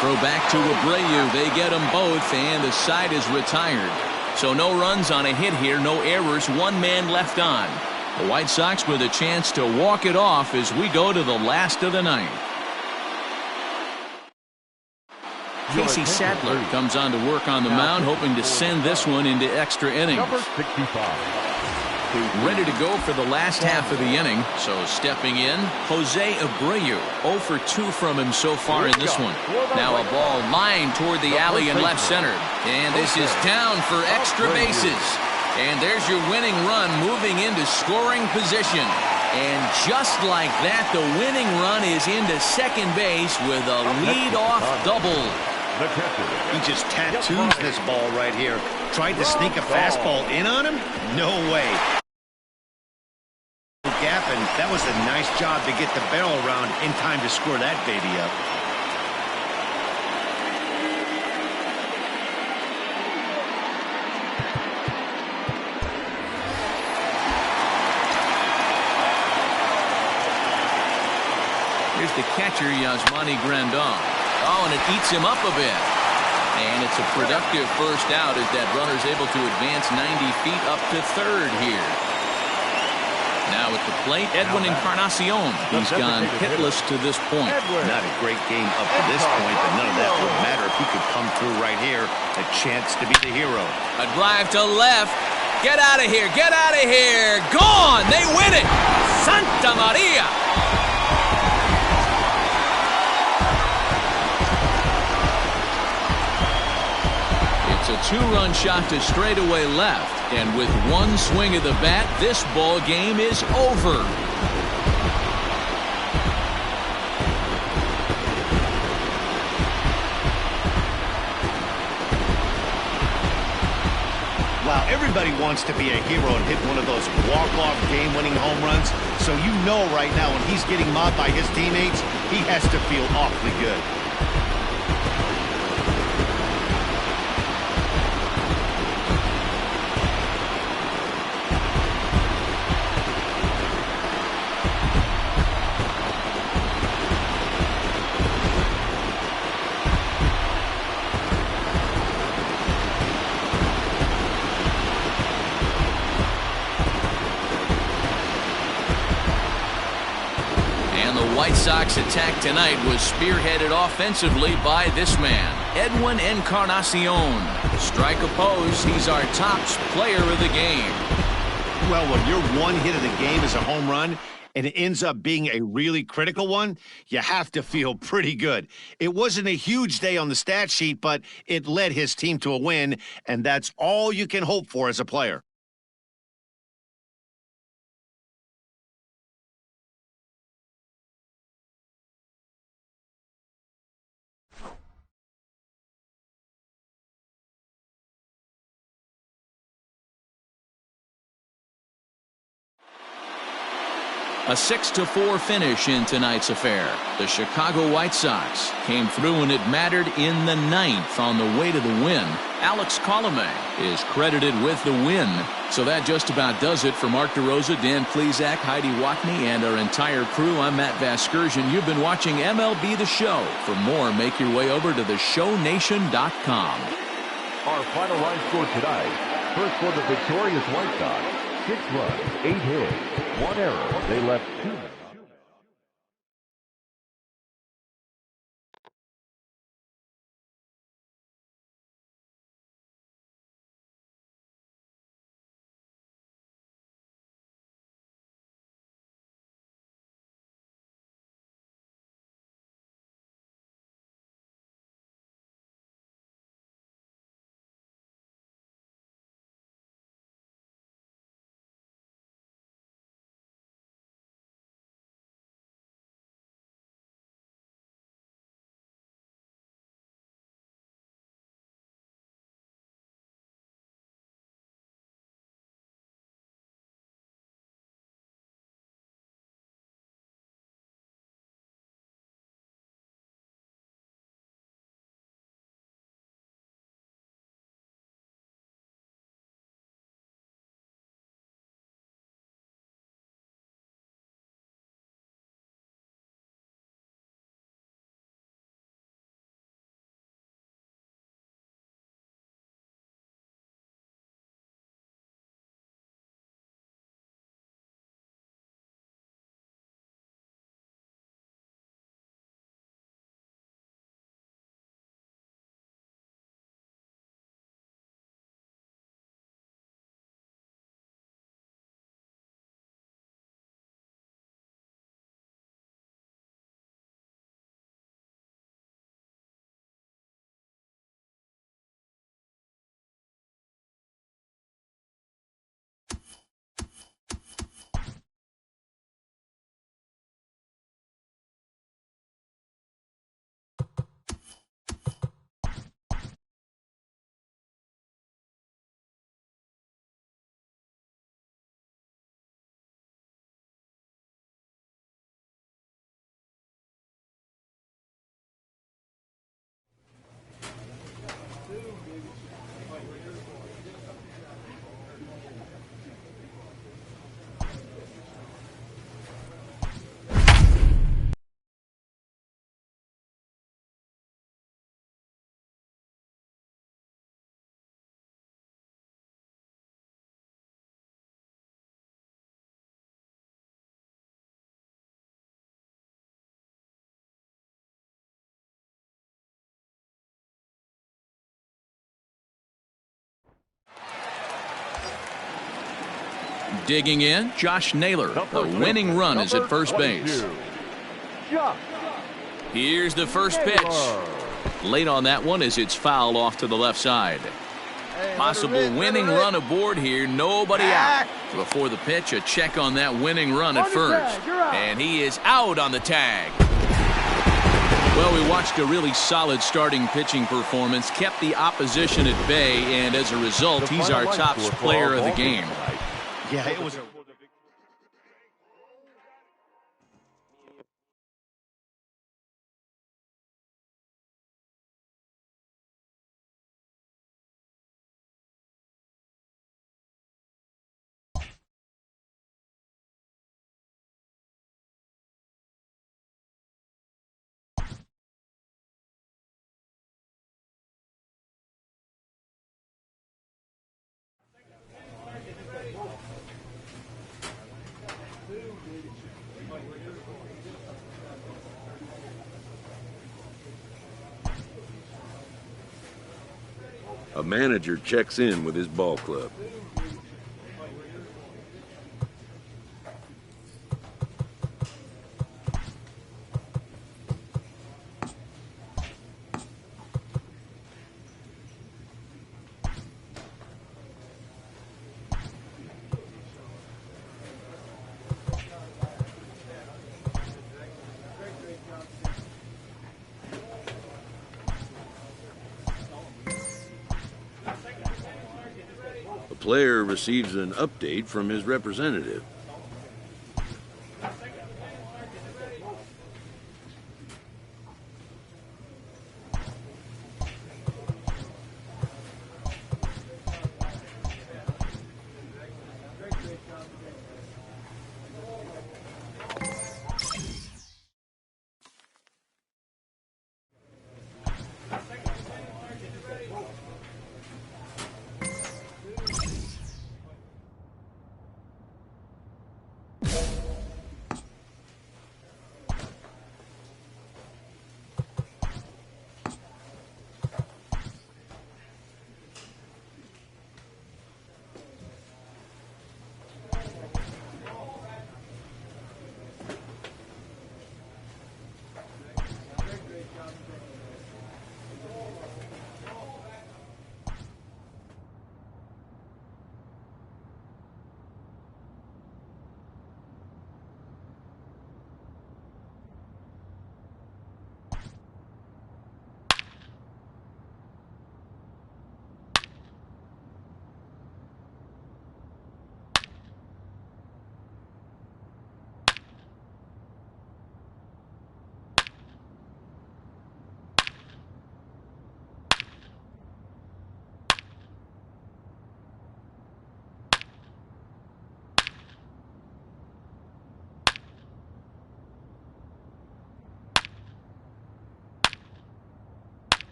Throw back to Abreu. They get them both, and the side is retired. So no runs on a hit here, no errors, 1 man left on. The White Sox with a chance to walk it off as we go to the last of the ninth. Casey Sadler comes on to work on the mound, hoping to send this one into extra innings. Number 65. Ready to go for the last half of the inning. So stepping in, Jose Abreu. 0 for 2 from him so far in this one. Now a ball lined toward the alley in left center. And this is down for extra bases. And there's your winning run moving into scoring position. And just like that, the winning run is into second base with a lead-off double. He just tattoos this ball right here. Tried to sneak a fastball in on him? No way. Gap, and that was a nice job to get the barrel around in time to score that baby up. Here's the catcher, Yasmani Grandal. Oh, and it eats him up a bit. And it's a productive first out as that runner's able to advance 90 feet up to third here. Now at the plate, Edwin Encarnacion. He's gone hitless to this point. Not a great game up to this point, but none of that would matter if he could come through right here. A chance to be the hero. A drive to left. Get out of here. Get out of here. Gone. They win it. Santa Maria. It's a 2-run shot to straightaway left. And with one swing of the bat, this ball game is over. Wow, everybody wants to be a hero and hit one of those walk-off game-winning home runs. So you know right now when he's getting mobbed by his teammates, he has to feel awfully good. White Sox attack tonight was spearheaded offensively by this man, Edwin Encarnacion. Strike opposed, he's our top player of the game. Well, when your one hit of the game is a home run and it ends up being a really critical one, you have to feel pretty good. It wasn't a huge day on the stat sheet, but it led his team to a win, and that's all you can hope for as a player. A 6-4 finish in tonight's affair. The Chicago White Sox came through when it mattered in the ninth on the way to the win. Alex Colomé is credited with the win. So that just about does it for Mark DeRosa, Dan Plesac, Heidi Watney, and our entire crew. I'm Matt Vasgersian. You've been watching MLB The Show. For more, make your way over to theshownation.com. Our final line score tonight. First for the victorious White Sox. 6 runs, 8 hits, 1 error. They left 2. Digging in, Josh Naylor. The winning run is at first base. Here's the first pitch. Late on that one as it's fouled off to the left side. Possible winning run aboard here. Nobody out. Before the pitch, a check on that winning run at first. And he is out on the tag. Well, we watched a really solid starting pitching performance, kept the opposition at bay, and as a result, he's our top player of the game. Yeah, it was A manager checks in with his ball club. The player receives an update from his representative.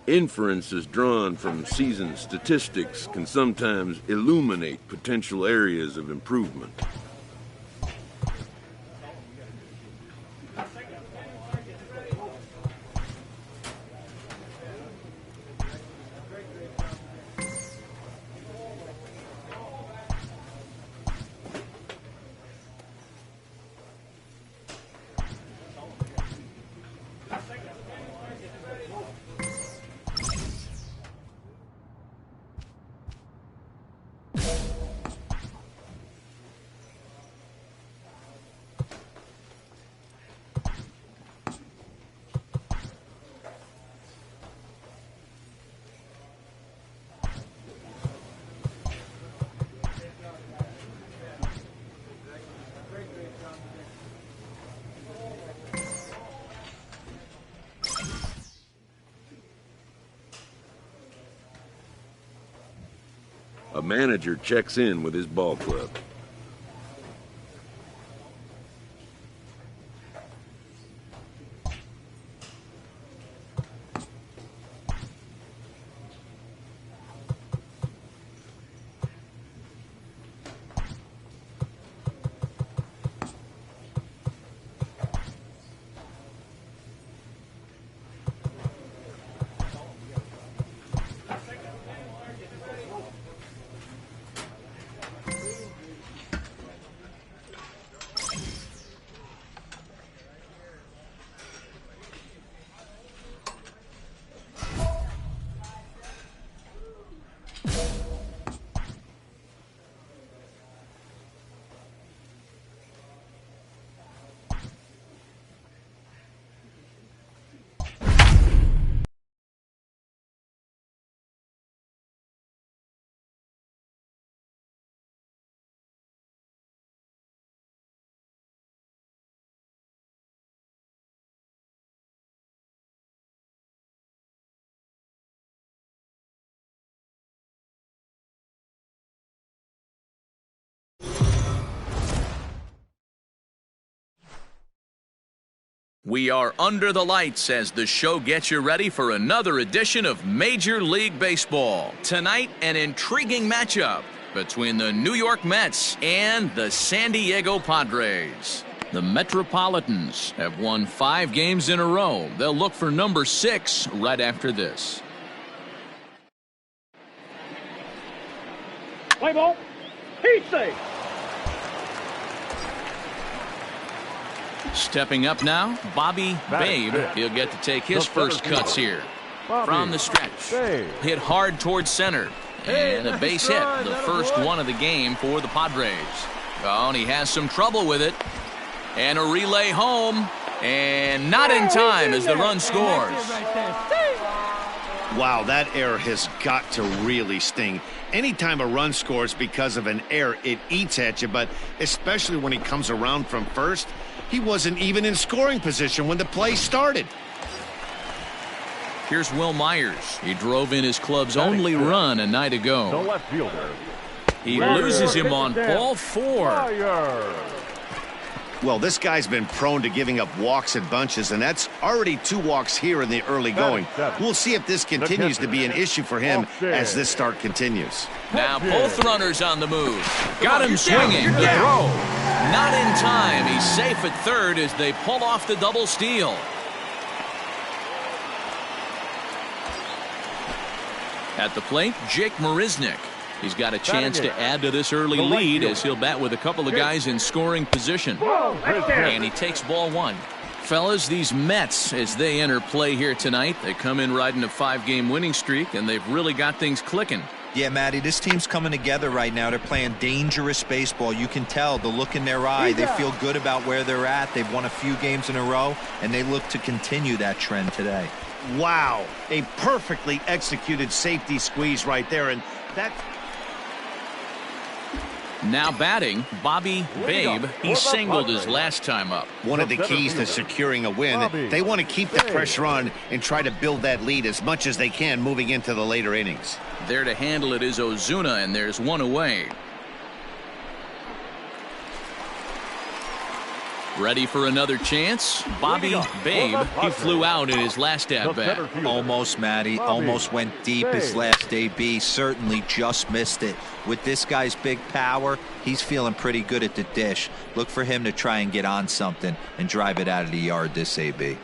Inferences drawn from season statistics can sometimes illuminate potential areas of improvement. A manager checks in with his ball club. We are under the lights as the show gets you ready for another edition of Major League Baseball. Tonight, an intriguing matchup between the New York Mets and the San Diego Padres. The Metropolitans have won 5 games in a row. They'll look for number 6 right after this. Play ball. He's safe. Stepping up now, Bobby Babe. He'll get to take his first cuts here. From the stretch. Hit hard towards center. And a base hit, the first one of the game for the Padres. Oh, and he has some trouble with it. And a relay home. And not in time as the run scores. Wow, that error has got to really sting. Anytime a run scores because of an error, it eats at you, but especially when he comes around from first, he wasn't even in scoring position when the play started. Here's Will Myers. He drove in his club's only run a night ago. The left fielder. He loses him on ball 4. Well, this guy's been prone to giving up walks in bunches, and that's already 2 walks here in the early going. We'll see if this continues to be an issue for him as this start continues. Now both runners on the move. Got him swinging. The throw. Not in time. He's safe at third as they pull off the double steal. At the plate, Jake Marisnick. He's got a chance to add to this early lead as he'll bat with a couple of guys in scoring position. And he takes ball 1. Fellas, these Mets, as they enter play here tonight, they come in riding a 5-game winning streak, and they've really got things clicking. Yeah, Matty, this team's coming together right now. They're playing dangerous baseball. You can tell the look in their eye. They feel good about where they're at. They've won a few games in a row, and they look to continue that trend today. Wow, a perfectly executed safety squeeze right there, and that... Now batting, Bobby Babe. He singled his last time up. One of the keys to securing a win, they want to keep the pressure on and try to build that lead as much as they can moving into the later innings. There to handle it is Ozuna, and there's one away. Ready for another chance? Bobby Babe. He flew out in his last at-bat. Almost, Matty. Almost went deep his last AB. Certainly just missed it. With this guy's big power, he's feeling pretty good at the dish. Look for him to try and get on something and drive it out of the yard this AB.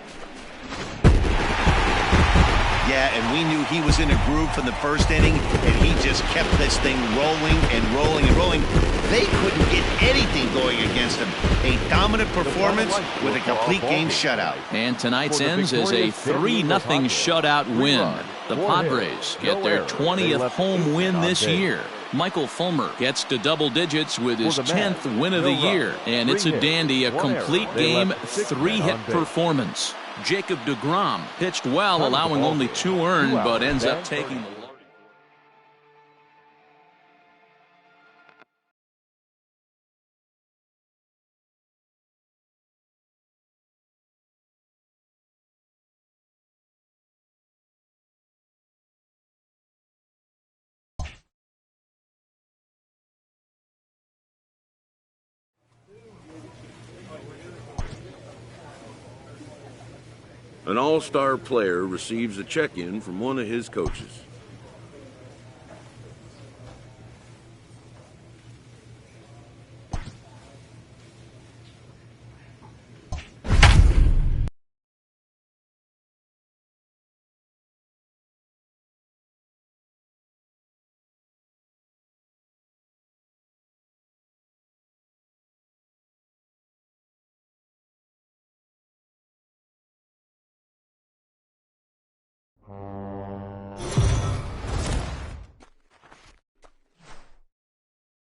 Yeah, and we knew he was in a groove from the first inning, and he just kept this thing rolling and rolling and rolling. They couldn't get anything going against him. A dominant performance with a complete game shutout. And tonight's ends is a 3-0 shutout win. The Padres get their 20th home win this year. Michael Fulmer gets to double digits with his 10th win of the year. And it's a dandy, a complete game, 3-hit performance. Jacob deGrom pitched well, allowing only 2 earned, but ends up taking the An all-star player receives a check-in from one of his coaches.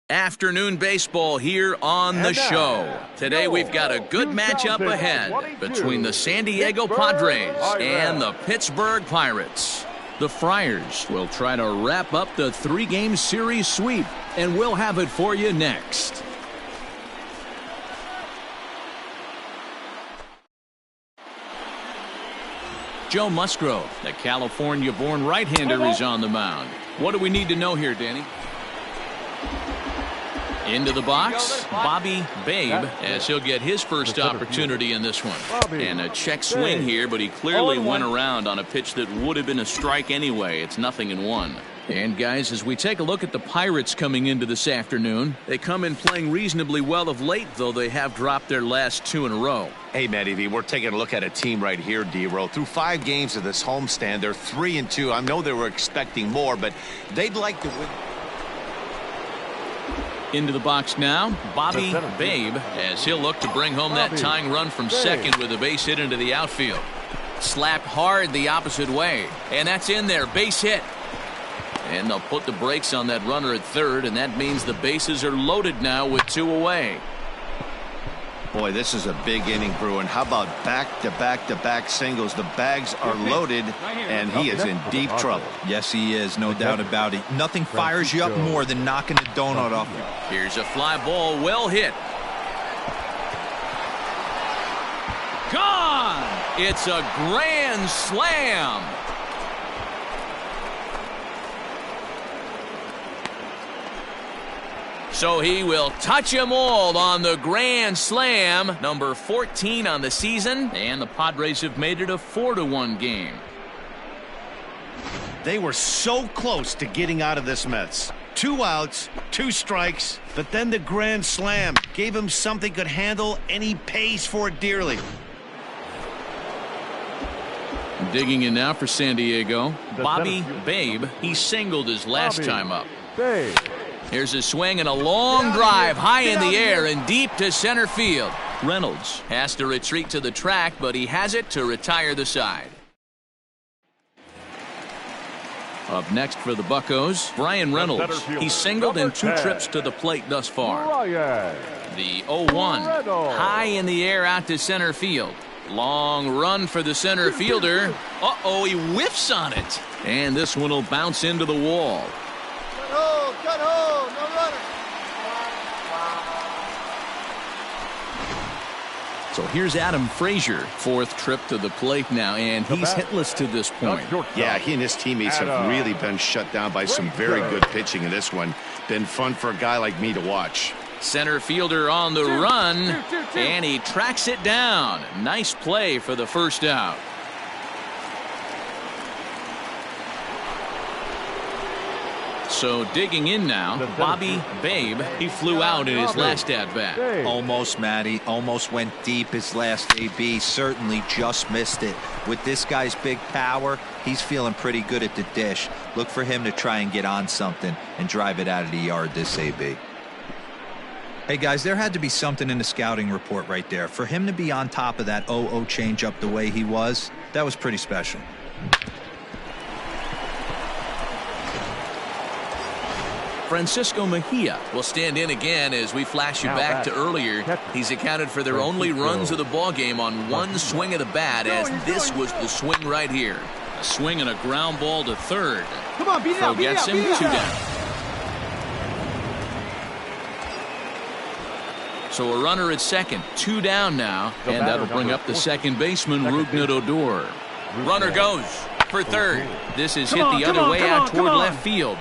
Afternoon baseball here on the show. Today we've got a good matchup ahead between the San Diego Padres and the Pittsburgh Pirates. The Friars will try to wrap up the 3-game series sweep, and we'll have it for you next. Joe Musgrove, the California-born right-hander, is on the mound. What do we need to know here, Danny? Into the box, Bobby Babe, as he'll get his first opportunity in this one. And a check swing here, but he clearly went around on a pitch that would have been a strike anyway. It's 0-1. And guys, as we take a look at the Pirates coming into this afternoon, they come in playing reasonably well of late, though they have dropped their last 2 in a row. Hey, Matty V, we're taking a look at a team right here, D-Row. Through 5 games of this homestand, they're 3-2. I know they were expecting more, but they'd like to win. Into the box now, Bobby Babe, as he'll look to bring home that tying run from second with a base hit into the outfield. Slapped hard the opposite way, and that's in there, base hit. And they'll put the brakes on that runner at third, and that means the bases are loaded now with 2 away. Boy, this is a big inning, Bruin. How about back-to-back-to-back singles? The bags are loaded, and he is in deep trouble. Yes, he is, no doubt about it. Nothing fires you up more than knocking a donut off. Here's a fly ball, well hit. Gone! It's a grand slam. So he will touch them all on the grand slam, number 14 on the season, and the Padres have made it a 4-1 game. They were so close to getting out of this mess. 2 outs, 2 strikes, but then the grand slam gave him something could handle, and he pays for it dearly. Digging in now for San Diego, Bobby Babe. He singled his last time up. Here's a swing and a long drive high in the air and deep to center field. Reynolds has to retreat to the track, but he has it to retire the side. Up next for the Buccos, Brian Reynolds. He singled in 2 trips to the plate thus far. The 0-1 high in the air out to center field. Long run for the center fielder. Uh-oh, he whiffs on it. And this one will bounce into the wall. Cut hole, no runner. So here's Adam Frazier, 4th trip to the plate now, and he's hitless to this point. Yeah, he and his teammates have really been shut down by some very good pitching in this one. Been fun for a guy like me to watch. Center fielder on the run, and he tracks it down. Nice play for the first out. So digging in now, Bobby Babe. He flew out in his last at-bat. Almost, Matty. Almost went deep his last AB. Certainly just missed it. With this guy's big power, he's feeling pretty good at the dish. Look for him to try and get on something and drive it out of the yard this AB. Hey, guys, there had to be something in the scouting report right there. For him to be on top of that 0-0 changeup the way he was, that was pretty special. Francisco Mejia will stand in again as we flash you back to earlier. He's accounted for their only runs of the ballgame on 1 swing of the bat, as this was the swing right here. A swing and a ground ball to third. Come on, beat it out, gets him 2 down. So a runner at second, 2 down now, and that'll bring up the second baseman, Rougned Odor. Runner goes for third. This is hit the other way out toward left field.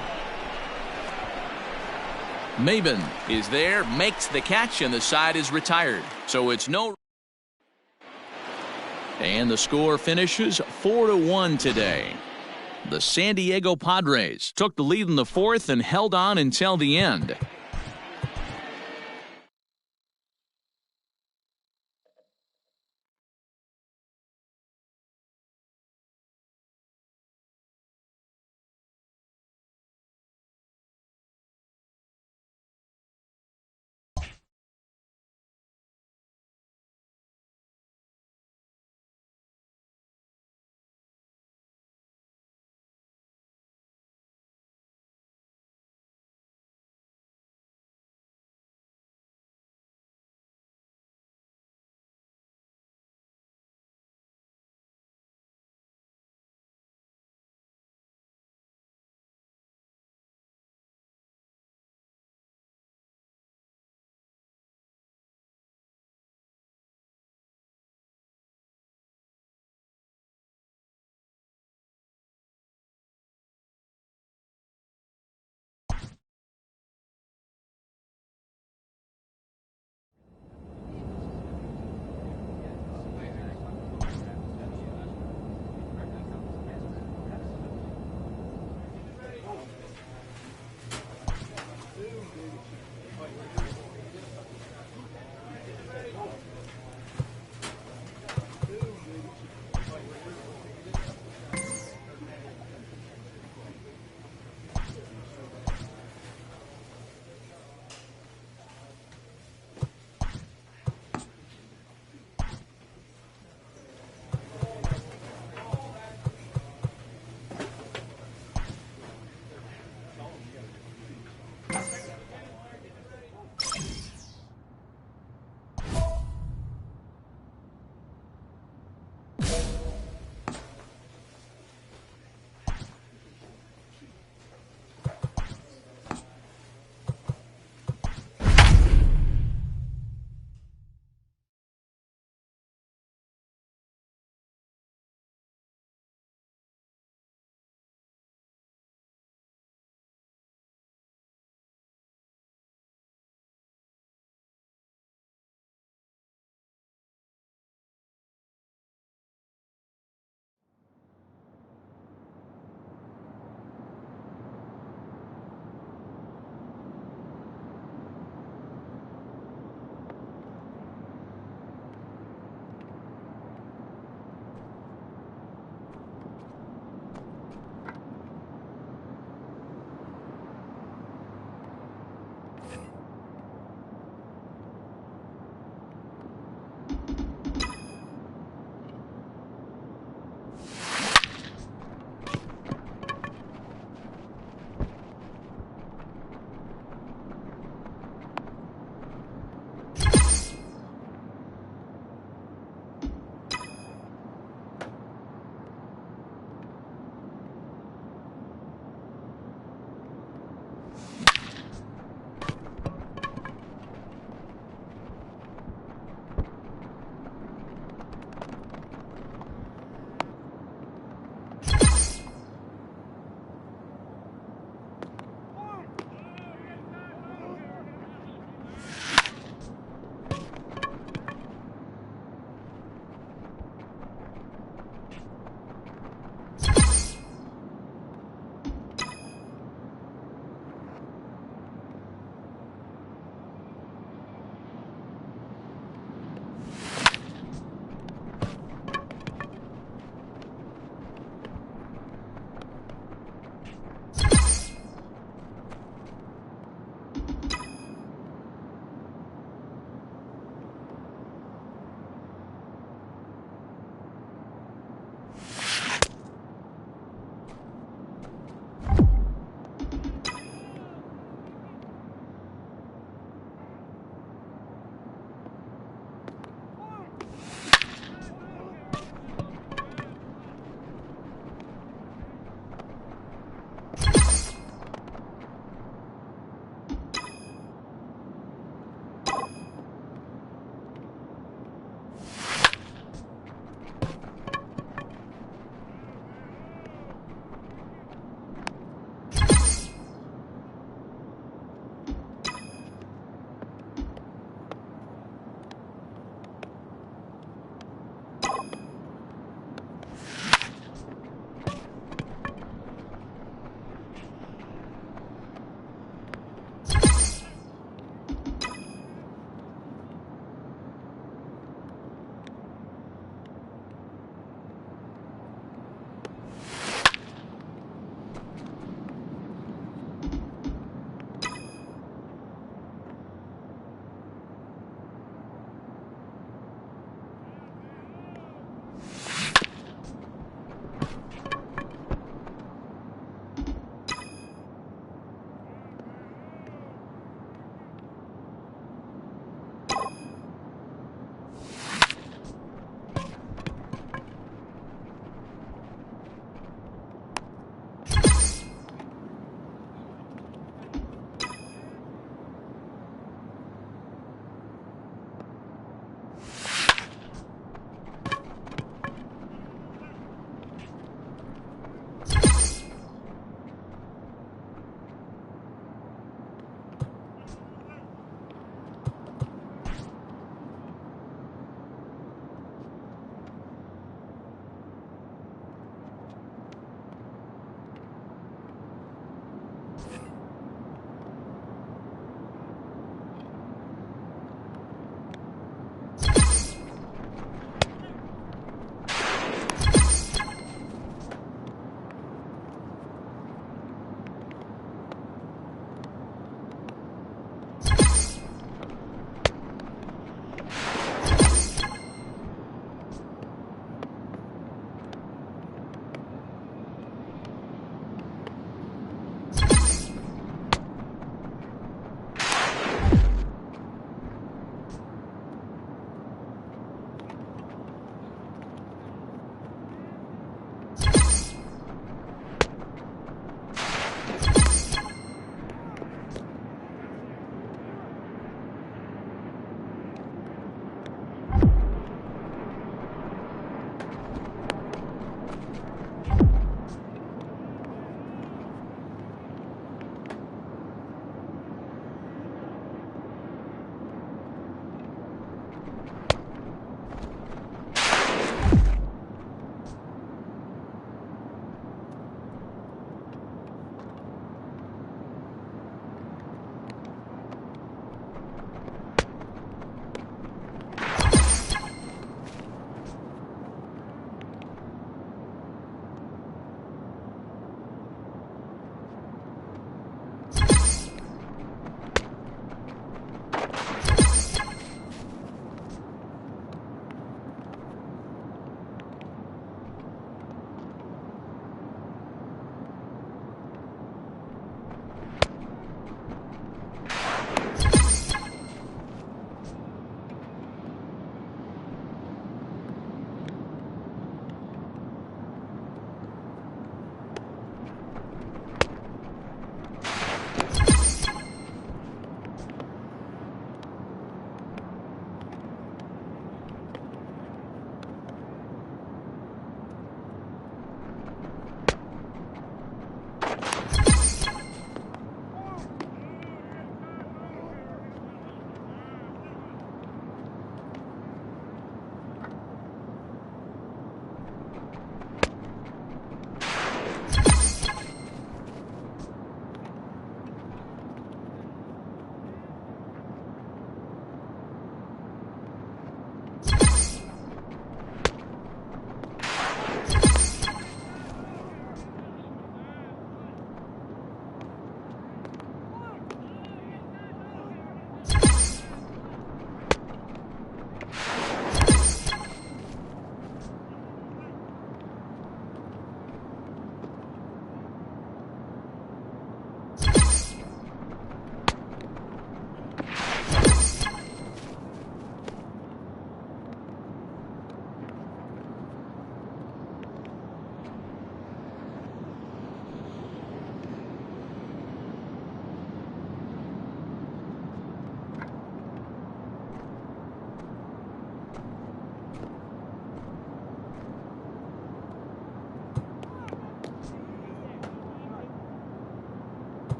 Maben is there, makes the catch, and the side is retired. So it's no. And the score finishes 4-1 today. The San Diego Padres took the lead in the fourth and held on until the end.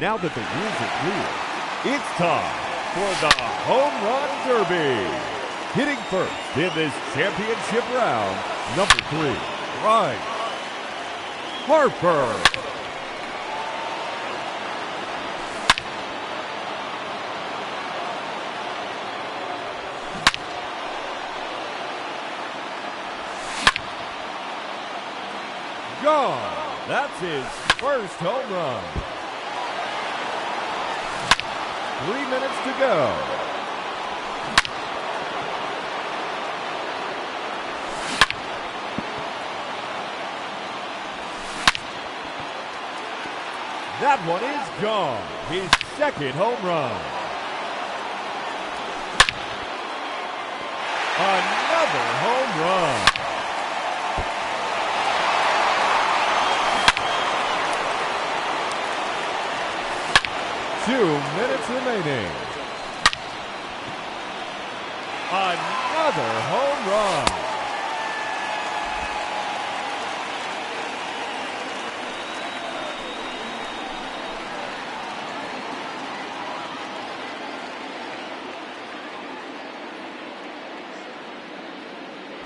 Now that the rules are clear, it's time for the Home Run Derby. Hitting first in this championship round, number 3, Bryce Harper. Gone. That's his first home run. 3 minutes to go. That one is gone. His second home run. Another home run. Two minutes remaining. Another home run.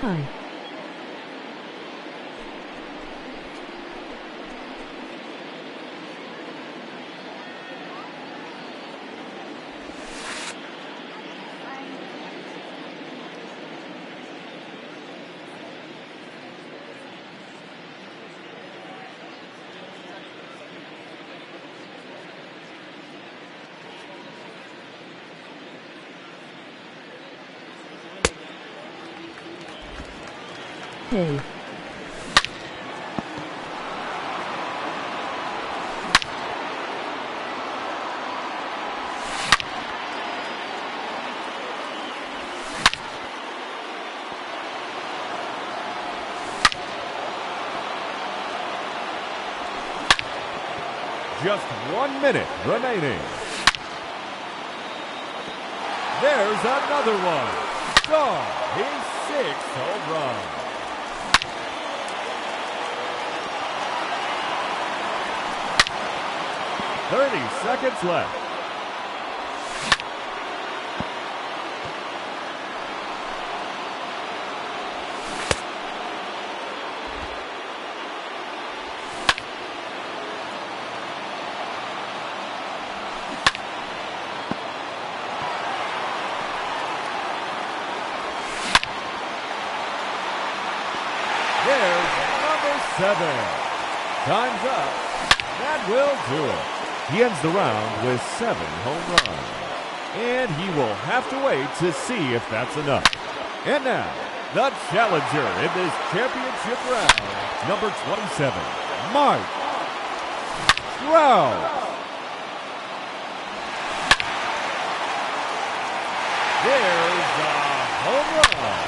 Hi. Hey. Just 1 minute remaining. There's another one. Gone. His sixth home run. Seconds left. There's number 7. Time's up. That will do it. He ends the round with 7 home runs. And he will have to wait to see if that's enough. And now, the challenger in this championship round, number 27, Mike Trout. There's a home run.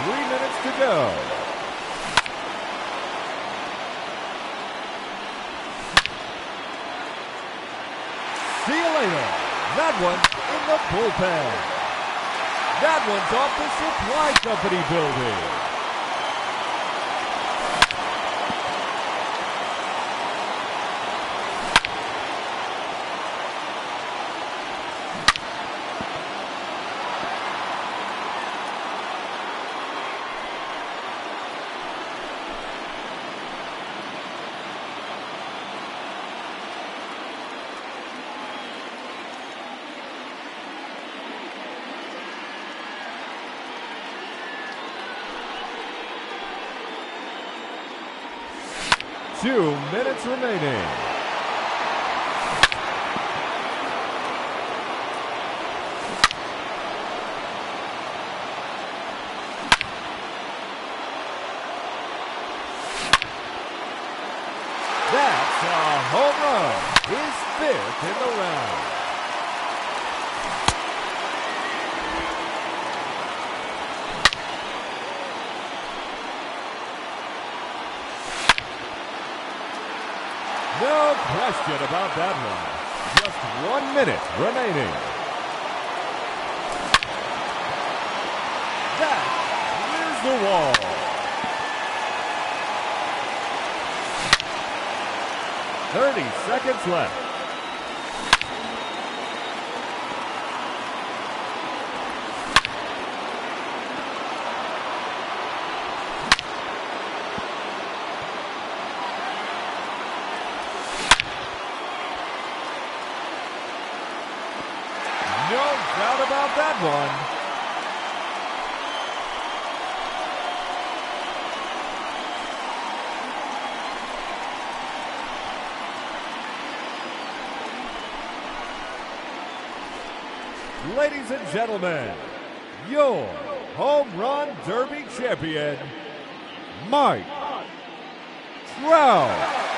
3 minutes to go. See you later. That one in the bullpen. That one's off the supply company building. Two minutes remaining. That's a home run. His 5th in the round. No question about that one. Just 1 minute remaining. That clears the wall. 30 seconds left. No doubt about that one. Ladies and gentlemen, your Home Run Derby champion, Mike Trout.